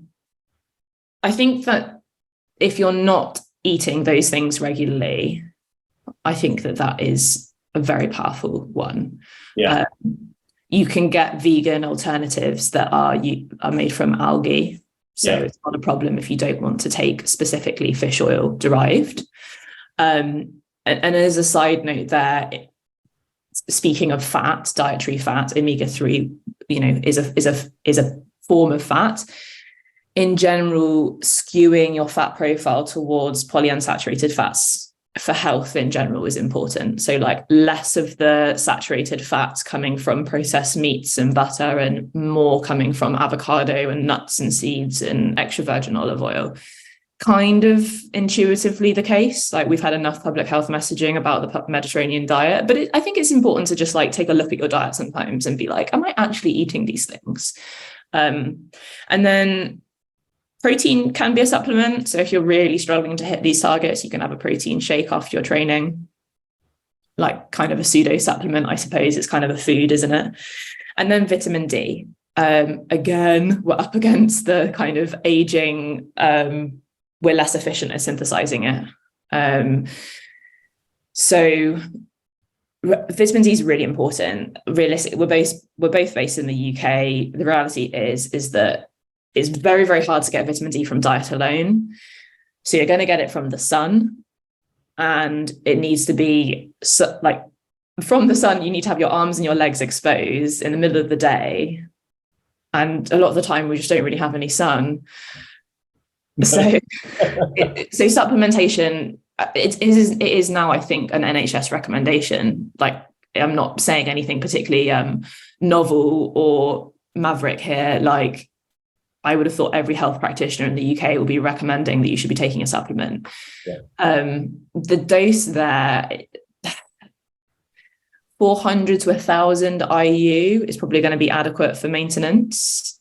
think that if you're not eating those things regularly, I think that is a very powerful one. Yeah. You can get vegan alternatives that are made from algae. So it's not a problem if you don't want to take specifically fish oil derived. And as a side note there, speaking of fat, dietary fat, omega-3, is a form of fat. In general, skewing your fat profile towards polyunsaturated fats for health in general is important. So like less of the saturated fats coming from processed meats and butter, and more coming from avocado and nuts and seeds and extra virgin olive oil. Kind of intuitively the case. Like we've had enough public health messaging about the Mediterranean diet, but I think it's important to just like take a look at your diet sometimes and be like, am I actually eating these things? And then protein can be a supplement. So if you're really struggling to hit these targets, you can have a protein shake after your training, like kind of a pseudo supplement, I suppose. It's kind of a food, isn't it? And then vitamin D. Again, we're up against the kind of aging, we're less efficient at synthesizing it. So vitamin D is really important. Realistically, we're both based in the UK. The reality is that it's very, very hard to get vitamin D from diet alone. So you're going to get it from the sun, and it needs to be like from the sun. You need to have your arms and your legs exposed in the middle of the day. And a lot of the time we just don't really have any sun. So supplementation, it is now, I think, an NHS recommendation. Like, I'm not saying anything particularly novel or maverick here. Like, I would have thought every health practitioner in the UK will be recommending that you should be taking a supplement. Yeah. The dose there, 400 to 1,000 IU is probably going to be adequate for maintenance.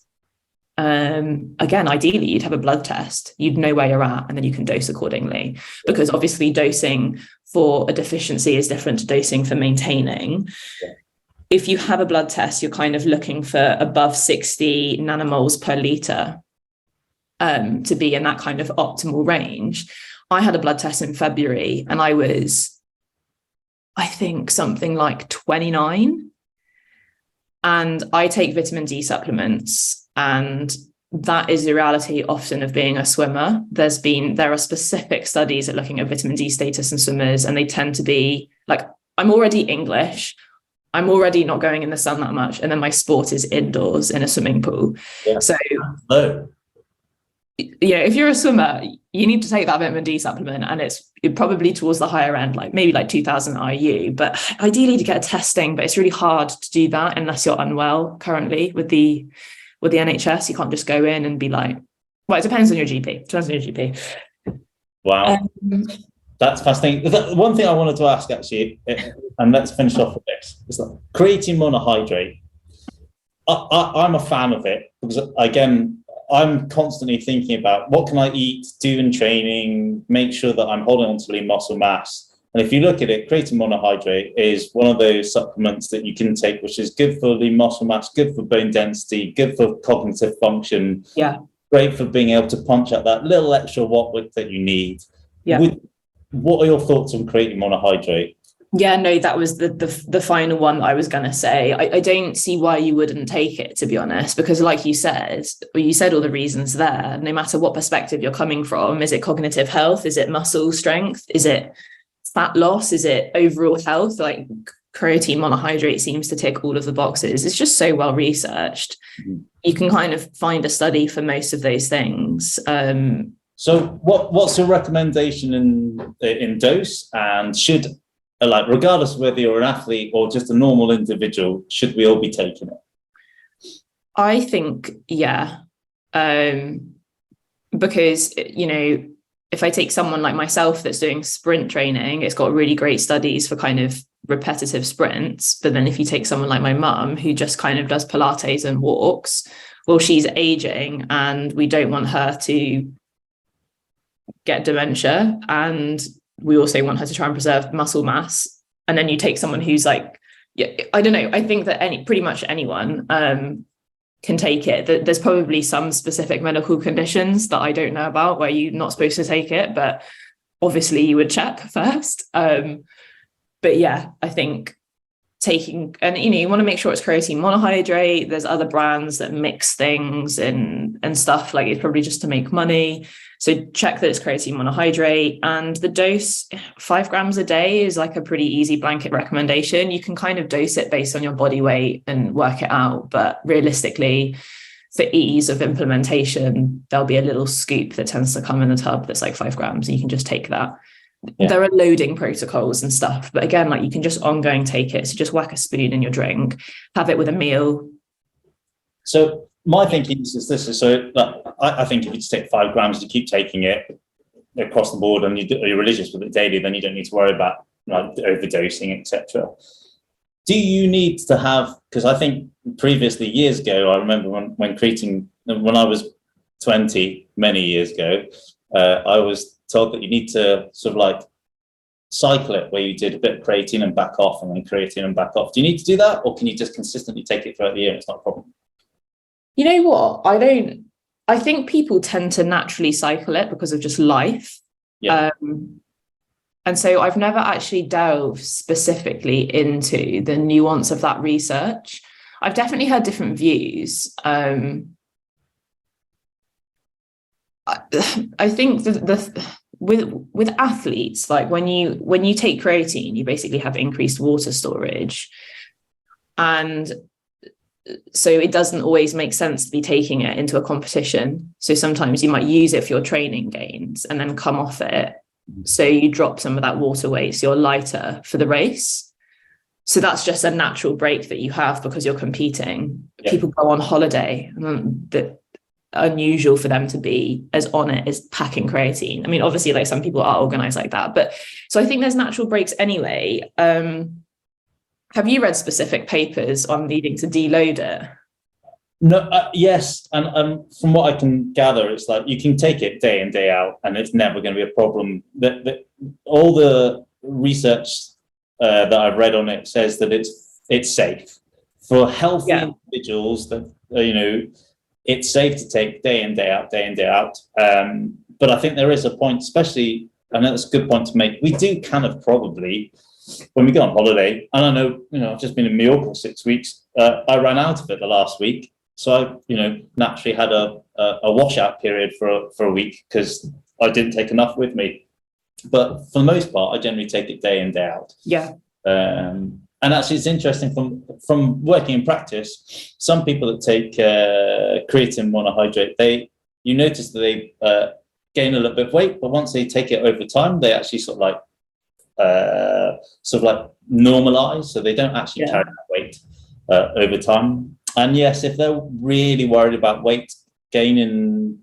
Again, ideally, you'd have a blood test. You'd know where you're at, and then you can dose accordingly. Because obviously dosing for a deficiency is different to dosing for maintaining. Yeah. If you have a blood test, you're kind of looking for above 60 nanomoles per litre to be in that kind of optimal range. I had a blood test in February and I was, I think, something like 29. And I take vitamin D supplements, and that is the reality often of being a swimmer. There are specific studies at looking at vitamin D status in swimmers, and they tend to be like, I'm already English, I'm already not going in the sun that much, and then my sport is indoors in a swimming pool. Yeah. So, if you're a swimmer, you need to take that vitamin D supplement, and it's probably towards the higher end, like maybe like 2,000 IU. But ideally to get a testing, but it's really hard to do that unless you're unwell currently with the NHS. You can't just go in and be like, well, it depends on your GP. Wow. That's fascinating. One thing I wanted to ask, actually, and let's finish off with this, is that creatine monohydrate. I'm a fan of it because, again, I'm constantly thinking about what can I eat, do in training, make sure that I'm holding on to lean muscle mass. And if you look at it, creatine monohydrate is one of those supplements that you can take, which is good for lean muscle mass, good for bone density, good for cognitive function. Yeah. Great for being able to punch out that little extra watt width that you need. Yeah. What are your thoughts on creatine monohydrate? Yeah, no, that was the final one that I was going to say. I don't see why you wouldn't take it, to be honest, because like you said all the reasons there. No matter what perspective you're coming from, is it cognitive health? Is it muscle strength? Is it fat loss? Is it overall health? Like, creatine monohydrate seems to tick all of the boxes. It's just so well researched. Mm-hmm. You can kind of find a study for most of those things. So what's your recommendation in dose, and should, like, regardless of whether you're an athlete or just a normal individual, should we all be taking it? I think, yeah. Because, you know, if I take someone like myself that's doing sprint training, it's got really great studies for kind of repetitive sprints. But then if you take someone like my mum, who just kind of does Pilates and walks, well, she's aging and we don't want her to get dementia. And we also want her to try and preserve muscle mass. And then you take someone who's like, yeah, I don't know. I think that pretty much anyone can take it. There's probably some specific medical conditions that I don't know about where you're not supposed to take it, but obviously you would check first. But yeah, I think taking, and you know, you want to make sure it's creatine monohydrate. There's other brands that mix things and stuff, like it's probably just to make money. So check that it's creatine monohydrate, and the dose, 5 grams a day, is like a pretty easy blanket recommendation. You can kind of dose it based on your body weight and work it out, but realistically, for ease of implementation, there'll be a little scoop that tends to come in the tub that's like 5 grams, and you can just take that. Yeah. There are loading protocols and stuff, but again, like you can just ongoing take it. So just whack a spoon in your drink, have it with a meal. So my thinking is this: so I think if you just take 5 grams, you keep taking it across the board, and you're religious with it daily, then you don't need to worry about like overdosing, etc. Do you need to have? Because I think previously, years ago, I remember when creatine, when I was 20, many years ago, I was told that you need to sort of like cycle it, where you did a bit of creatine and back off, and then creatine and back off. Do you need to do that, or can you just consistently take it throughout the year and it's not a problem? You know what? I think people tend to naturally cycle it because of just life. Yeah. And so I've never actually delved specifically into the nuance of that research. I've definitely heard different views. I think with athletes, like when you take creatine, you basically have increased water storage. And so it doesn't always make sense to be taking it into a competition. So sometimes you might use it for your training gains and then come off it. So you drop some of that water weight, so you're lighter for the race. So that's just a natural break that you have because you're competing. Yeah. People go on holiday, that unusual for them to be as on it as packing creatine. I mean, obviously, like some people are organized like that, but so I think there's natural breaks anyway. Have you read specific papers on needing to deload it? No, yes, and from what I can gather, it's like you can take it day in, day out, and it's never going to be a problem. All the research that I've read on it says that it's safe for healthy individuals. That it's safe to take day in, day out, day in, day out. But I think there is a point, especially, and that's a good point to make. We do kind of probably, when we go on holiday, and I know, I've just been in Mallorca for 6 weeks. I ran out of it the last week. So I, naturally had a washout period for a week because I didn't take enough with me. But for the most part, I generally take it day in, day out. Yeah. And actually, it's interesting from working in practice. Some people that take creatine monohydrate, you notice that they gain a little bit of weight, but once they take it over time, they actually sort of like normalize, so they don't actually carry that weight over time. And yes, if they're really worried about weight gaining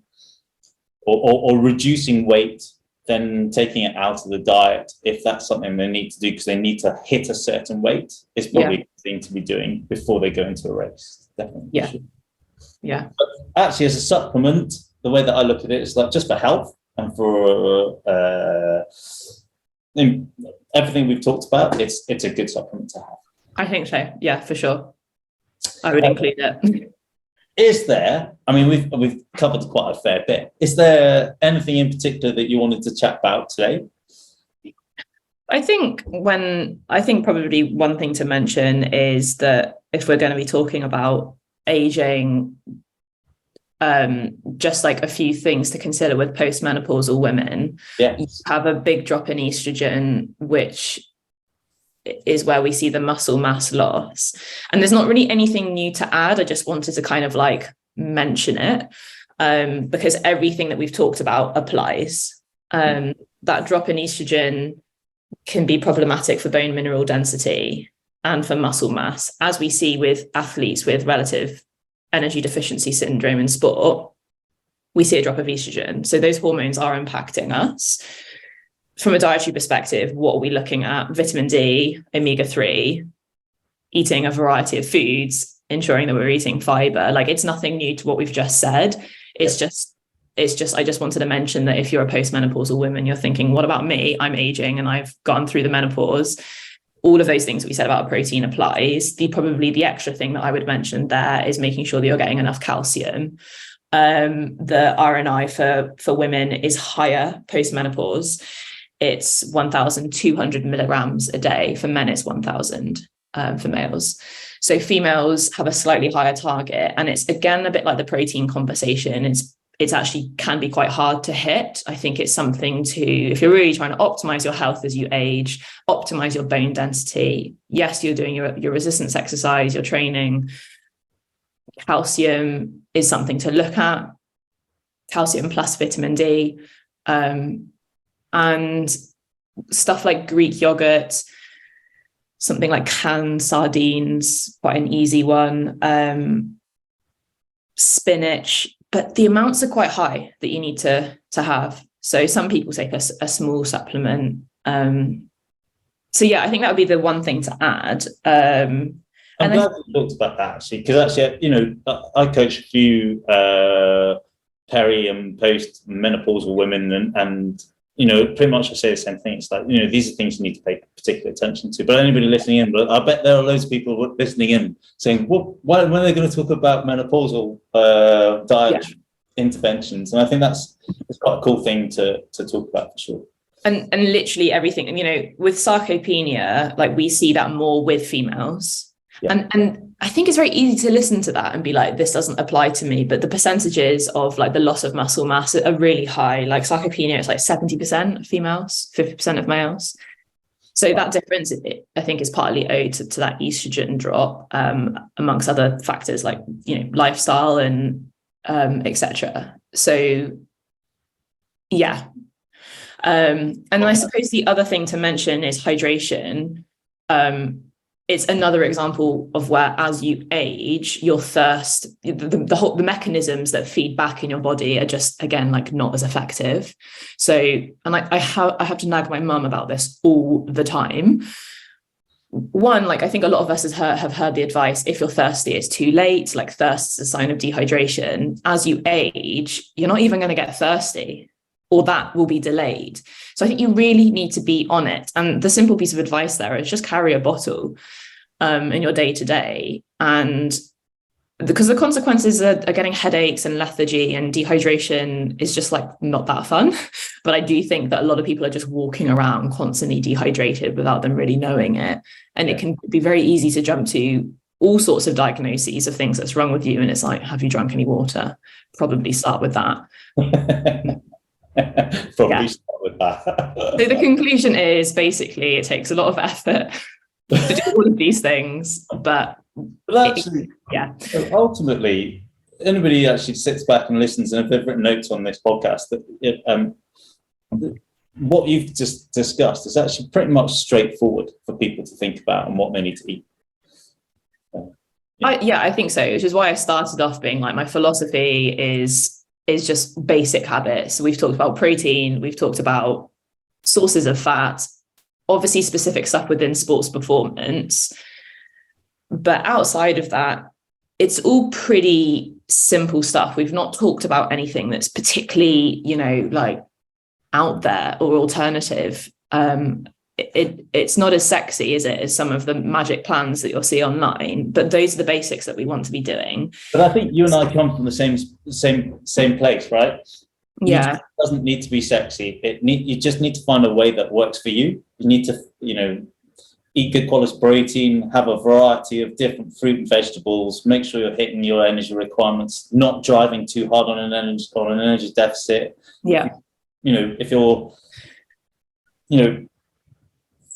or reducing weight, then taking it out of the diet, if that's something they need to do because they need to hit a certain weight, is probably a good thing to be doing before they go into a race. Definitely. Yeah. Yeah. But actually, as a supplement, the way that I look at it is like just for health and for everything we've talked about, it's a good supplement to have. I think so. Yeah, for sure. I would include it. Is there, I mean, we've covered quite a fair bit. Is there anything in particular that you wanted to chat about today? I think probably one thing to mention is that if we're going to be talking about aging, just like a few things to consider with postmenopausal women. Yeah. You have a big drop in estrogen, which is where we see the muscle mass loss. And there's not really anything new to add. I just wanted to kind of like mention it. because everything that we've talked about applies. That drop in estrogen can be problematic for bone mineral density and for muscle mass, as we see with athletes with relative energy deficiency syndrome in sport. We see a drop of estrogen. So those hormones are impacting us. From a dietary perspective, what are we looking at? Vitamin D, omega-3, eating a variety of foods, ensuring that we're eating fiber. Like, it's nothing new to what we've just said. It's just, I just wanted to mention that if you're a postmenopausal woman, you're thinking, what about me? I'm aging and I've gone through the menopause. All of those things that we said about protein applies. Probably the extra thing that I would mention there is making sure that you're getting enough calcium. The RNI for women is higher post-menopause. It's 1,200 milligrams a day. For men, it's 1,000 for males. So females have a slightly higher target. And it's, again, a bit like the protein conversation. It's actually can be quite hard to hit. I think it's something to, if you're really trying to optimize your health as you age, optimize your bone density. Yes, you're doing your resistance exercise, your training. Calcium is something to look at. Calcium plus vitamin D. And stuff like Greek yogurt, something like canned sardines, quite an easy one. Spinach, but the amounts are quite high that you need to have. So some people take a small supplement. So yeah, I think that would be the one thing to add. I'm glad you talked about that, actually, because actually, I coach a few peri and post-menopausal women, and pretty much I say the same thing. It's like, these are things you need to pay particular attention to. But anybody listening in, but I bet there are loads of people listening in saying, well, when are they going to talk about menopausal diet interventions? And I think it's quite a cool thing to talk about, for sure. And literally everything, and with sarcopenia, like, we see that more with females. Yeah. And I think it's very easy to listen to that and be like, this doesn't apply to me. But the percentages of like the loss of muscle mass are really high. Like sarcopenia, it's like 70% of females, 50% of males. So that difference, I think, is partly owed to that estrogen drop, amongst other factors like, lifestyle and etc. So, yeah. And I suppose the other thing to mention is hydration. It's another example of where, as you age, your thirst, the mechanisms that feed back in your body are just, again, like, not as effective. So, and I have to nag my mum about this all the time. One, like, I think a lot of us have heard the advice, if you're thirsty, it's too late. Like, thirst is a sign of dehydration. As you age, you're not even going to get thirsty, or that will be delayed. So I think you really need to be on it. And the simple piece of advice there is just carry a bottle in your day-to-day. And because the consequences are getting headaches and lethargy, and dehydration is just like not that fun. But I do think that a lot of people are just walking around constantly dehydrated without them really knowing it. And it can be very easy to jump to all sorts of diagnoses of things that's wrong with you. And it's like, have you drunk any water? Probably start with that. Start with that. So the conclusion is, basically, it takes a lot of effort to do all of these things, but ultimately, anybody actually sits back and listens, and if they've written notes on this podcast, that what you've just discussed is actually pretty much straightforward for people to think about and what they need to eat. I think so, which is why I started off being like, my philosophy is just basic habits. We've talked about protein, we've talked about sources of fat, obviously specific stuff within sports performance. But outside of that, it's all pretty simple stuff. We've not talked about anything that's particularly, like, out there or alternative. It's not as sexy, is it, as some of the magic plans that you'll see online, but those are the basics that we want to be doing. But I think you and I come from the same place, right? Yeah. It doesn't need to be sexy. You just need to find a way that works for you. You need to, eat good quality protein, have a variety of different fruit and vegetables, make sure you're hitting your energy requirements, not driving too hard on an energy deficit. Yeah. If you're,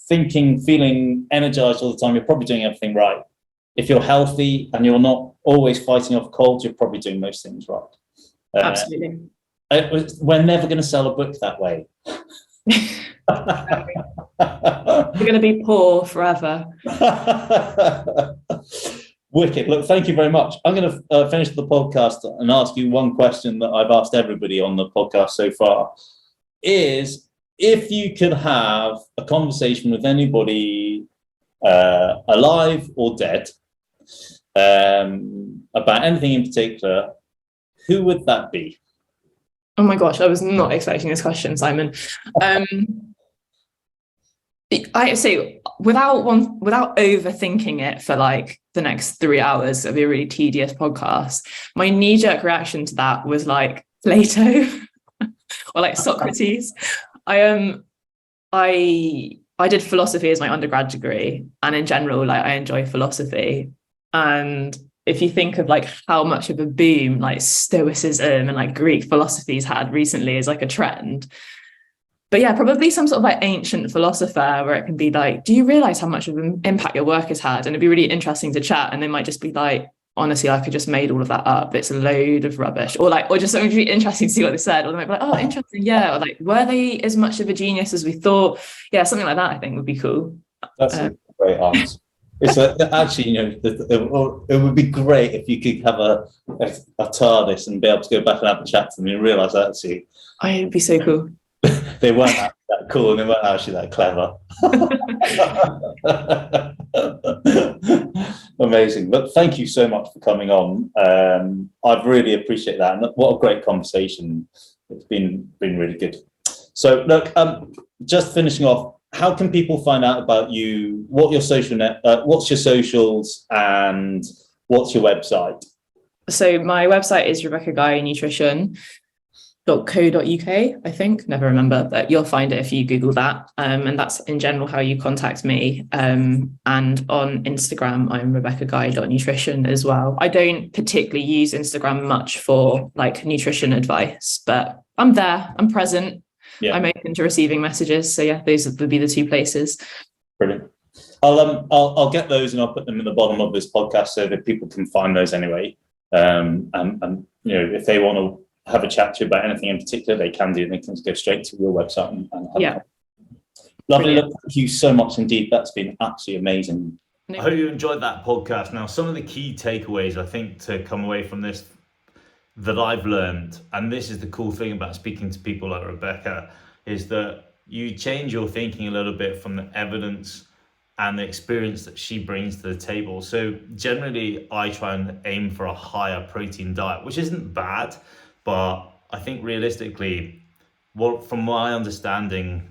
feeling energized all the time, you're probably doing everything right. If you're healthy and you're not always fighting off colds, you're probably doing most things right. Absolutely. We're never going to sell a book that way. We're going to be poor forever. Wicked. Look, thank you very much. I'm going to finish the podcast and ask you one question that I've asked everybody on the podcast so far, is if you could have a conversation with anybody alive or dead about anything in particular, who would that be? Oh my gosh, I was not expecting this question, Simon. I say without overthinking it for like the next 3 hours, it'd be a really tedious podcast. My knee-jerk reaction to that was like Plato or like Socrates. I did philosophy as my undergrad degree, and in general, like I enjoy philosophy. And if you think of like how much of a boom like Stoicism and like Greek philosophy's had recently as like a trend. But yeah, probably some sort of like ancient philosopher where it can be like, do you realize how much of an impact your work has had? And it'd be really interesting to chat. And they might just be like, honestly, I could just made all of that up. It's a load of rubbish. Or just something really interesting to see what they said. Or they might be like, oh, interesting. Yeah. Or like, were they as much of a genius as we thought? Yeah, something like that I think would be cool. That's a great answer. It's actually, you know, it would be great if you could have a TARDIS and be able to go back and have a chat to them and realise that actually It'd be so cool. they weren't that cool and they weren't actually that clever. Amazing. But thank you so much for coming on. I really appreciate that. And what a great conversation. It's been really good. So look, just finishing off, how can people find out about you? What's your socials and what's your website? So my website is RebeccaGuyNutrition.co.uk, I think, never remember, but you'll find it if you Google that. And that's in general how you contact me. And on Instagram, I'm RebeccaGuy.nutrition as well. I don't particularly use Instagram much for like nutrition advice, but I'm there, I'm present. Yeah. I'm open to receiving messages. So yeah, those would be the two places. Brilliant. I'll get those and I'll put them in the bottom of this podcast so that people can find those anyway. And you know, if they want to have a chat to you about anything in particular, they can do. They can go straight to your website and have lovely. Thank you so much indeed. That's been absolutely amazing. I hope you enjoyed that podcast. Now, some of the key takeaways I think to come away from this that I've learned, and this is the cool thing about speaking to people like Rebecca, is that you change your thinking a little bit from the evidence and the experience that she brings to the table. So generally, I try and aim for a higher protein diet, which isn't bad, but I think realistically, from my understanding,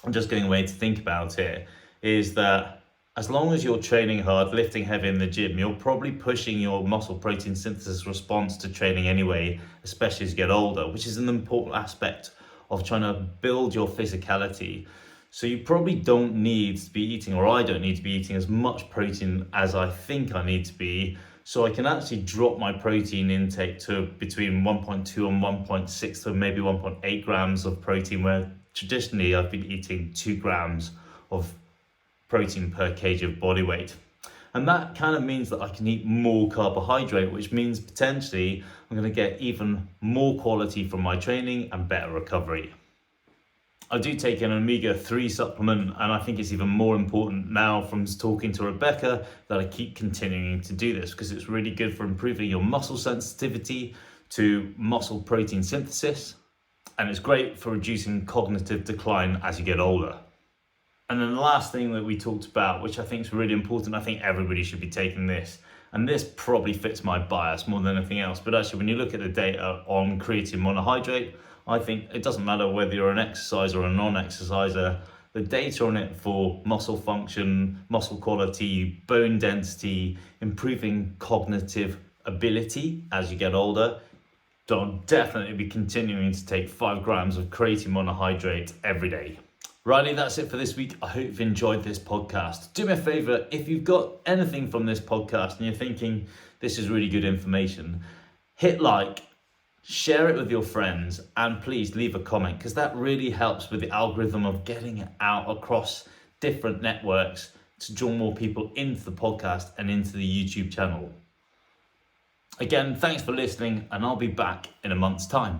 I'm just going away to think about it, is that as long as you're training hard, lifting heavy in the gym, you're probably pushing your muscle protein synthesis response to training anyway, especially as you get older, which is an important aspect of trying to build your physicality. So you probably don't need to be eating, or I don't need to be eating as much protein as I think I need to be. So I can actually drop my protein intake to between 1.2 and 1.6 to maybe 1.8 grams of protein, where traditionally I've been eating 2 grams of protein per kg of body weight. And that kind of means that I can eat more carbohydrate, which means potentially I'm going to get even more quality from my training and better recovery. I do take an omega-3 supplement, and I think it's even more important now from talking to Rebecca that I keep continuing to do this, because it's really good for improving your muscle sensitivity to muscle protein synthesis, and it's great for reducing cognitive decline as you get older. And then the last thing that we talked about, which I think is really important, I think everybody should be taking this, and this probably fits my bias more than anything else, but actually when you look at the data on creatine monohydrate, I think it doesn't matter whether you're an exerciser or a non-exerciser, the data on it for muscle function, muscle quality, bone density, improving cognitive ability as you get older, don't definitely be continuing to take 5 grams of creatine monohydrate every day. Righty, that's it for this week. I hope you've enjoyed this podcast. Do me a favor, if you've got anything from this podcast and you're thinking this is really good information, hit like, share it with your friends, and please leave a comment, because that really helps with the algorithm of getting it out across different networks to draw more people into the podcast and into the YouTube channel. Again, thanks for listening, and I'll be back in a month's time.